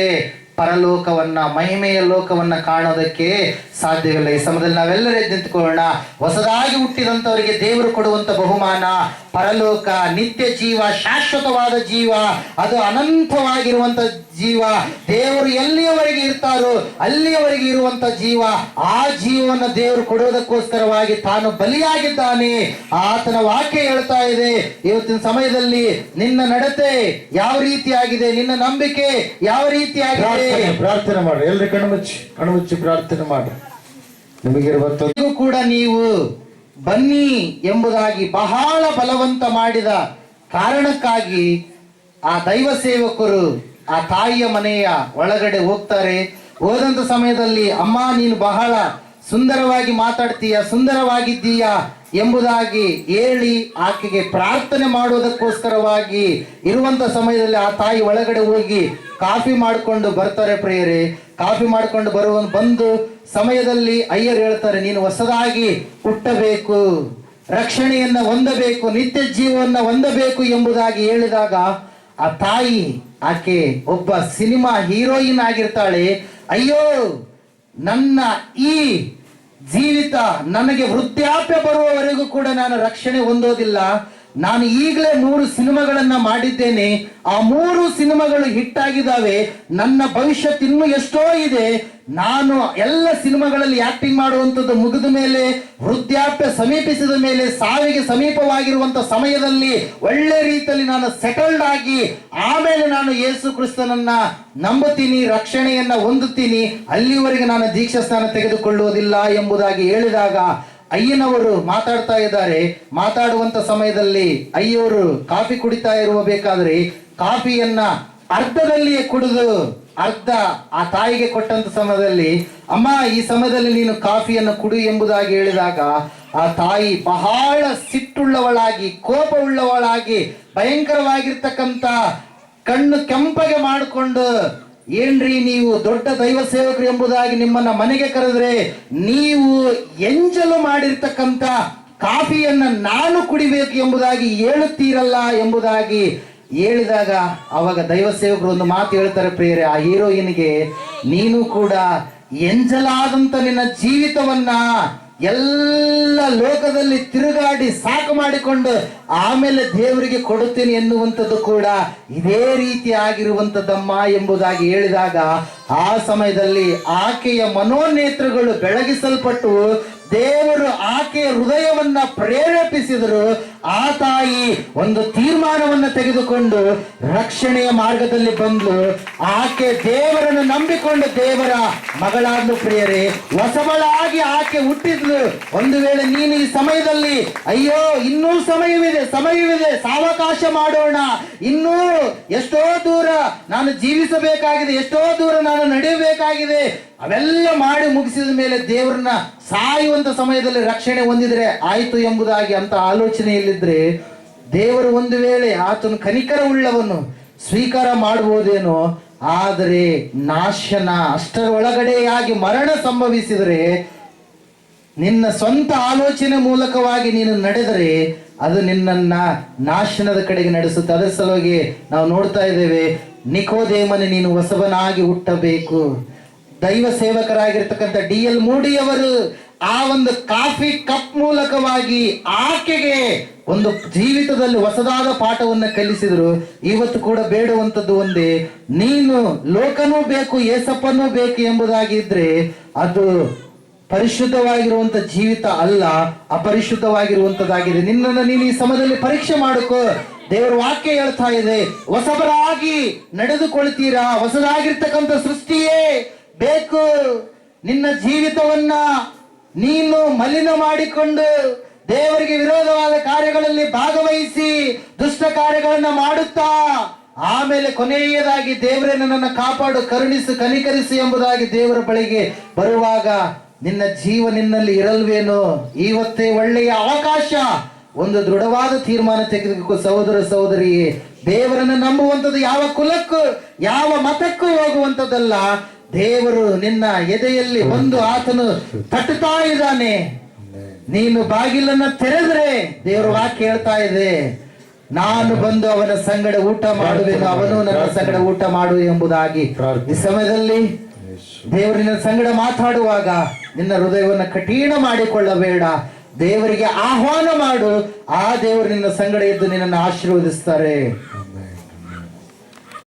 ಪರಲೋಕವನ್ನ, ಮಹಿಮೆಯ ಲೋಕವನ್ನ ಕಾಣೋದಕ್ಕೆ ಸಾಧ್ಯವಿಲ್ಲ. ಈ ಸಮಯದಲ್ಲಿ ನಾವೆಲ್ಲರೂ ಎದ್ದು ನಿಂತ್ಕೊಳ್ಳೋಣ. ಹೊಸದಾಗಿ ಹುಟ್ಟಿದಂಥವರಿಗೆ ದೇವರು ಕೊಡುವಂತ ಬಹುಮಾನ ಪರಲೋಕ, ನಿತ್ಯ ಜೀವ, ಶಾಶ್ವತವಾದ ಜೀವ, ಅದು ಅನಂತವಾಗಿರುವಂತ ಜೀವ. ದೇವರು ಎಲ್ಲಿಯವರೆಗೆ ಇರ್ತಾರೋ ಅಲ್ಲಿಯವರೆಗೆ ಇರುವಂತ ಜೀವ. ಆ ಜೀವವನ್ನು ದೇವರು ಕೊಡುವುದಕ್ಕೋಸ್ಕರವಾಗಿ ತಾನು ಬಲಿಯಾಗಿದ್ದಾನೆ. ಆತನ ವಾಕ್ಯ ಹೇಳ್ತಾ ಇದೆ, ಇವತ್ತಿನ ಸಮಯದಲ್ಲಿ ನಿನ್ನ ನಡತೆ ಯಾವ ರೀತಿಯಾಗಿದೆ, ನಿನ್ನ ನಂಬಿಕೆ ಯಾವ ರೀತಿಯಾಗಿದೆ? ಪ್ರಾರ್ಥನೆ ಮಾಡಿ. ಎಲ್ರಿ ಕಣ್ಮುಚ್ಚಿ ಪ್ರಾರ್ಥನೆ ಮಾಡಿ. ನಿಮಗಿರುವಂತದ್ದು ಕೂಡ ನೀವು ಬನ್ನಿ ಎಂಬುದಾಗಿ ಬಹಳ ಬಲವಂತ ಮಾಡಿದ ಕಾರಣಕ್ಕಾಗಿ ಆ ದೈವ ಸೇವಕರು ಆ ತಾಯಿಯ ಮನೆಯ ಒಳಗಡೆ ಹೋಗ್ತಾರೆ. ಹೋದಂತ ಸಮಯದಲ್ಲಿ, ಅಮ್ಮ ನೀನು ಬಹಳ ಸುಂದರವಾಗಿ ಮಾತಾಡ್ತೀಯ, ಸುಂದರವಾಗಿದ್ದೀಯ ಎಂಬುದಾಗಿ ಹೇಳಿ ಆಕೆಗೆ ಪ್ರಾರ್ಥನೆ ಮಾಡುವುದಕ್ಕೋಸ್ಕರವಾಗಿ ಇರುವಂತ ಸಮಯದಲ್ಲಿ ಆ ತಾಯಿ ಒಳಗಡೆ ಹೋಗಿ ಕಾಫಿ ಮಾಡಿಕೊಂಡು ಬರ್ತಾರೆ ಪ್ರಿಯರೇ. ಕಾಫಿ ಮಾಡಿಕೊಂಡು ಬಂದು ಸಮಯದಲ್ಲಿ ಅಯ್ಯರು ಹೇಳ್ತಾರೆ, ನೀನು ಹೊಸದಾಗಿ ಹುಟ್ಟಬೇಕು, ರಕ್ಷಣೆಯನ್ನ ಹೊಂದಬೇಕು, ನಿತ್ಯ ಜೀವವನ್ನ ಹೊಂದಬೇಕು ಎಂಬುದಾಗಿ ಹೇಳಿದಾಗ ಆ ತಾಯಿ, ಆಕೆ ಒಬ್ಬ ಸಿನಿಮಾ ಹೀರೋಯಿನ್ ಆಗಿರ್ತಾಳೆ. ಅಯ್ಯೋ, ನನ್ನ ಈ ಜೀವಿತ ನನಗೆ ವೃದ್ಧಾಪ್ಯ ಬರುವವರೆಗೂ ಕೂಡ ನಾನು ರಕ್ಷಣೆ ಹೊಂದೋದಿಲ್ಲ. ನಾನು ಈಗಲೇ 3 ಸಿನಿಮಾಗಳನ್ನ ಮಾಡಿದ್ದೇನೆ, ಆ 3 ಸಿನಿಮಾಗಳು ಹಿಟ್ ಆಗಿದ್ದಾವೆ, ನನ್ನ ಭವಿಷ್ಯತ್ ಇನ್ನೂ ಎಷ್ಟೋ ಇದೆ. ನಾನು ಎಲ್ಲ ಸಿನಿಮಾಗಳಲ್ಲಿ ಆಕ್ಟಿಂಗ್ ಮಾಡುವಂಥದ್ದು ಮುಗಿದ ಮೇಲೆ, ವೃದ್ಧಾಪ್ಯ ಸಮೀಪಿಸಿದ ಮೇಲೆ, ಸಾವಿಗೆ ಸಮೀಪವಾಗಿರುವಂತ ಸಮಯದಲ್ಲಿ ಒಳ್ಳೆ ರೀತಿಯಲ್ಲಿ ನಾನು ಸೆಟಲ್ಡ್ ಆಗಿ ಆಮೇಲೆ ನಾನು ಯೇಸು ಕ್ರಿಸ್ತನನ್ನ ನಂಬುತ್ತೀನಿ, ರಕ್ಷಣೆಯನ್ನ ಹೊಂದುತ್ತೀನಿ, ಅಲ್ಲಿವರೆಗೆ ನಾನು ದೀಕ್ಷಾ ಸ್ನಾನ ತೆಗೆದುಕೊಳ್ಳುವುದಿಲ್ಲ ಎಂಬುದಾಗಿ ಹೇಳಿದಾಗ ಅಯ್ಯನವರು ಮಾತಾಡ್ತಾ ಇದ್ದಾರೆ. ಮಾತಾಡುವಂತ ಸಮಯದಲ್ಲಿ ಅಯ್ಯವರು ಕಾಫಿ ಕುಡಿತಾ ಇರಬೇಕಾದ್ರೆ ಕಾಫಿಯನ್ನ ಅರ್ಧದಲ್ಲಿಯೇ ಕುಡಿದು ಅರ್ಧ ಆ ತಾಯಿಗೆ ಕೊಟ್ಟಂತ ಸಮಯದಲ್ಲಿ, ಅಮ್ಮ ಈ ಸಮಯದಲ್ಲಿ ನೀನು ಕಾಫಿಯನ್ನು ಕುಡಿ ಎಂಬುದಾಗಿ ಹೇಳಿದಾಗ ಆ ತಾಯಿ ಬಹಳ ಸಿಟ್ಟುಳ್ಳವಳಾಗಿ, ಕೋಪವುಳ್ಳವಳಾಗಿ, ಭಯಂಕರವಾಗಿರ್ತಕ್ಕಂಥ ಕಣ್ಣು ಕೆಂಪಗೆ ಮಾಡಿಕೊಂಡು, ಏನ್ರಿ ನೀವು ದೊಡ್ಡ ದೈವ ಸೇವಕರು ಎಂಬುದಾಗಿ ನಿಮ್ಮನ್ನ ಮನೆಗೆ ಕರೆದ್ರೆ ನೀವು ಎಂಜಲು ಮಾಡಿರ್ತಕ್ಕಂಥ ಕಾಫಿಯನ್ನ ನಾನು ಕುಡಿಬೇಕು ಎಂಬುದಾಗಿ ಹೇಳುತ್ತೀರಲ್ಲ ಎಂಬುದಾಗಿ ಹೇಳಿದಾಗ ಅವಾಗ ದೈವ ಸೇವಕರು ಒಂದು ಮಾತು ಹೇಳ್ತಾರೆ ಪ್ರಿಯರೇ, ಆ ಹೀರೋಯಿನ್ಗೆ, ನೀನು ಕೂಡ ಎಂಜಲಾದಂತ ನಿನ್ನ ಜೀವಿತವನ್ನ ಎಲ್ಲ ಲೋಕದಲ್ಲಿ ತಿರುಗಾಡಿ ಸಾಕು ಮಾಡಿಕೊಂಡು ಆಮೇಲೆ ದೇವರಿಗೆ ಕೊಡುತ್ತೇನೆ ಎನ್ನುವಂಥದ್ದು ಕೂಡ ಇದೇ ರೀತಿ ಆಗಿರುವಂಥದ್ದಮ್ಮ ಎಂಬುದಾಗಿ ಹೇಳಿದಾಗ ಆ ಸಮಯದಲ್ಲಿ ಆಕೆಯ ಮನೋನೇತ್ರಗಳು ಬೆಳಗಿಸಲ್ಪಟ್ಟು ದೇವರು ಆಕೆಯ ಹೃದಯವನ್ನ ಪ್ರೇರೇಪಿಸಿದರು. ಆ ತಾಯಿ ಒಂದು ತೀರ್ಮಾನವನ್ನು ತೆಗೆದುಕೊಂಡು ರಕ್ಷಣೆಯ ಮಾರ್ಗದಲ್ಲಿ ಬಂದು ಆಕೆ ದೇವರನ್ನು ನಂಬಿಕೊಂಡು ದೇವರ ಮಗಳಾದ್ಲು ಪ್ರಿಯರೇ. ಹೊಸಬಳಾಗಿ ಆಕೆ ಹುಟ್ಟಿದ್ಲು. ಒಂದು ವೇಳೆ ನೀನು ಈ ಸಮಯದಲ್ಲಿ ಅಯ್ಯೋ ಇನ್ನೂ ಸಮಯವಿದೆ, ಸಾವಕಾಶ ಮಾಡೋಣ, ಇನ್ನೂ ಎಷ್ಟೋ ದೂರ ನಾನು ಜೀವಿಸಬೇಕಾಗಿದೆ, ಎಷ್ಟೋ ದೂರ ನಾನು ನಡೆಯಬೇಕಾಗಿದೆ, ಅವೆಲ್ಲ ಮಾಡಿ ಮುಗಿಸಿದ ಮೇಲೆ ದೇವರನ್ನ ಸಾಯುವಂತ ಸಮಯದಲ್ಲಿ ರಕ್ಷಣೆ ಹೊಂದಿದ್ರೆ ಆಯ್ತು ಎಂಬುದಾಗಿ ಅಂತ ಆಲೋಚನೆಯಲ್ಲಿದ್ರೆ, ದೇವರು ಒಂದು ವೇಳೆ ಆತನು ಕನಿಕರ ಉಳ್ಳವನು ಸ್ವೀಕಾರ ಮಾಡಬಹುದೇನೋ, ಆದರೆ ನಾಶನ ಅಷ್ಟರ ಒಳಗಡೆಯಾಗಿ ಮರಣ ಸಂಭವಿಸಿದರೆ, ನಿನ್ನ ಸ್ವಂತ ಆಲೋಚನೆ ಮೂಲಕವಾಗಿ ನೀನು ನಡೆದರೆ ಅದು ನಿನ್ನನ್ನ ನಾಶನದ ಕಡೆಗೆ ನಡೆಸುತ್ತೆ. ಅದರ ಸಲುವಾಗಿ ನಾವು ನೋಡ್ತಾ ಇದ್ದೇವೆ, ನಿಕೋದೇಮನೆ ನೀನು ಹೊಸಬನಾಗಿ ಹುಟ್ಟಬೇಕು. ದೈವ ಸೇವಕರಾಗಿರ್ತಕ್ಕಂಥ DL ಮೂಡಿಯವರು ಆ ಒಂದು ಕಾಫಿ ಕಪ್ ಮೂಲಕವಾಗಿ ಆಕೆಗೆ ಒಂದು ಜೀವಿತದಲ್ಲಿ ಹೊಸದಾದ ಪಾಠವನ್ನು ಕಲಿಸಿದ್ರು. ಇವತ್ತು ಕೂಡ ಬೇಡುವಂಥದ್ದು ಒಂದೇ, ನೀನು ಲೋಕನೂ ಬೇಕು ಏಸಪ್ಪನೂ ಬೇಕು ಎಂಬುದಾಗಿ ಇದ್ರೆ ಅದು ಪರಿಶುದ್ಧವಾಗಿರುವಂತ ಜೀವಿತ ಅಲ್ಲ, ಅಪರಿಶುದ್ಧವಾಗಿರುವಂತದ್ದಾಗಿದೆ. ನಿನ್ನನ್ನು ನೀನು ಈ ಸಮಯದಲ್ಲಿ ಪರೀಕ್ಷೆ ಮಾಡಿಕೋ. ದೇವರ ವಾಕ್ಯ ಹೇಳ್ತಾ ಇದೆ, ಹೊಸಬರಾಗಿ ನಡೆದುಕೊಳ್ತೀರಾ, ಹೊಸದಾಗಿರ್ತಕ್ಕಂಥ ಸೃಷ್ಟಿಯೇ ಬೇಕು. ನಿನ್ನ ಜೀವಿತವನ್ನ ನೀನು ಮಲಿನ ಮಾಡಿಕೊಂಡು ದೇವರಿಗೆ ವಿರೋಧವಾದ ಕಾರ್ಯಗಳಲ್ಲಿ ಭಾಗವಹಿಸಿ ದುಷ್ಟ ಕಾರ್ಯಗಳನ್ನ ಮಾಡುತ್ತಾ ಆಮೇಲೆ ಕೊನೆಯದಾಗಿ ದೇವರೇ ನನ್ನನ್ನು ಕಾಪಾಡು, ಕರುಣಿಸು, ಕನಿಕರಿಸು ಎಂಬುದಾಗಿ ದೇವರ ಬಳಿಗೆ ಬರುವಾಗ ನಿನ್ನ ಜೀವ ನಿನ್ನಲ್ಲಿ ಇರಲ್ವೇನೋ? ಇವತ್ತೇ ಒಳ್ಳೆಯ ಅವಕಾಶ, ಒಂದು ದೃಢವಾದ ತೀರ್ಮಾನ ತೆಗೆದುಕೋ ಸಹೋದರ ಸಹೋದರಿಯೇ. ದೇವರನ್ನು ನಂಬುವಂಥದ್ದು ಯಾವ ಕುಲಕ್ಕೂ ಯಾವ ಮತಕ್ಕೂ ಹೋಗುವಂಥದ್ದಲ್ಲ. ದೇವರು ನಿನ್ನ ಎದೆಯಲ್ಲಿ ಬಂದು ಆತನು ತಟ್ಟುತ್ತಾ ಇದ್ದಾನೆ. ನೀನು ಬಾಗಿಲನ್ನ ತೆರೆದ್ರೆ ದೇವರ ವಾಕ್ಯ ಹೇಳ್ತಾ ಇದೆ, ನಾನು ಬಂದು ಅವನ ಸಂಗಡ ಊಟ ಮಾಡುವೆನು, ಅವನು ನನ್ನ ಸಂಗಡ ಊಟ ಮಾಡು ಎಂಬುದಾಗಿ. ಈ ಸಮಯದಲ್ಲಿ ದೇವರಿನ ಸಂಗಡ ಮಾತಾಡುವಾಗ ನಿನ್ನ ಹೃದಯವನ್ನು ಕಠಿಣ ಮಾಡಿಕೊಳ್ಳಬೇಡ. ದೇವರಿಗೆ ಆಹ್ವಾನ ಮಾಡು, ಆ ದೇವರು ನಿನ್ನ ಸಂಗಡ ಇದ್ದು ನಿನ್ನನ್ನು ಆಶೀರ್ವದಿಸ್ತಾರೆ.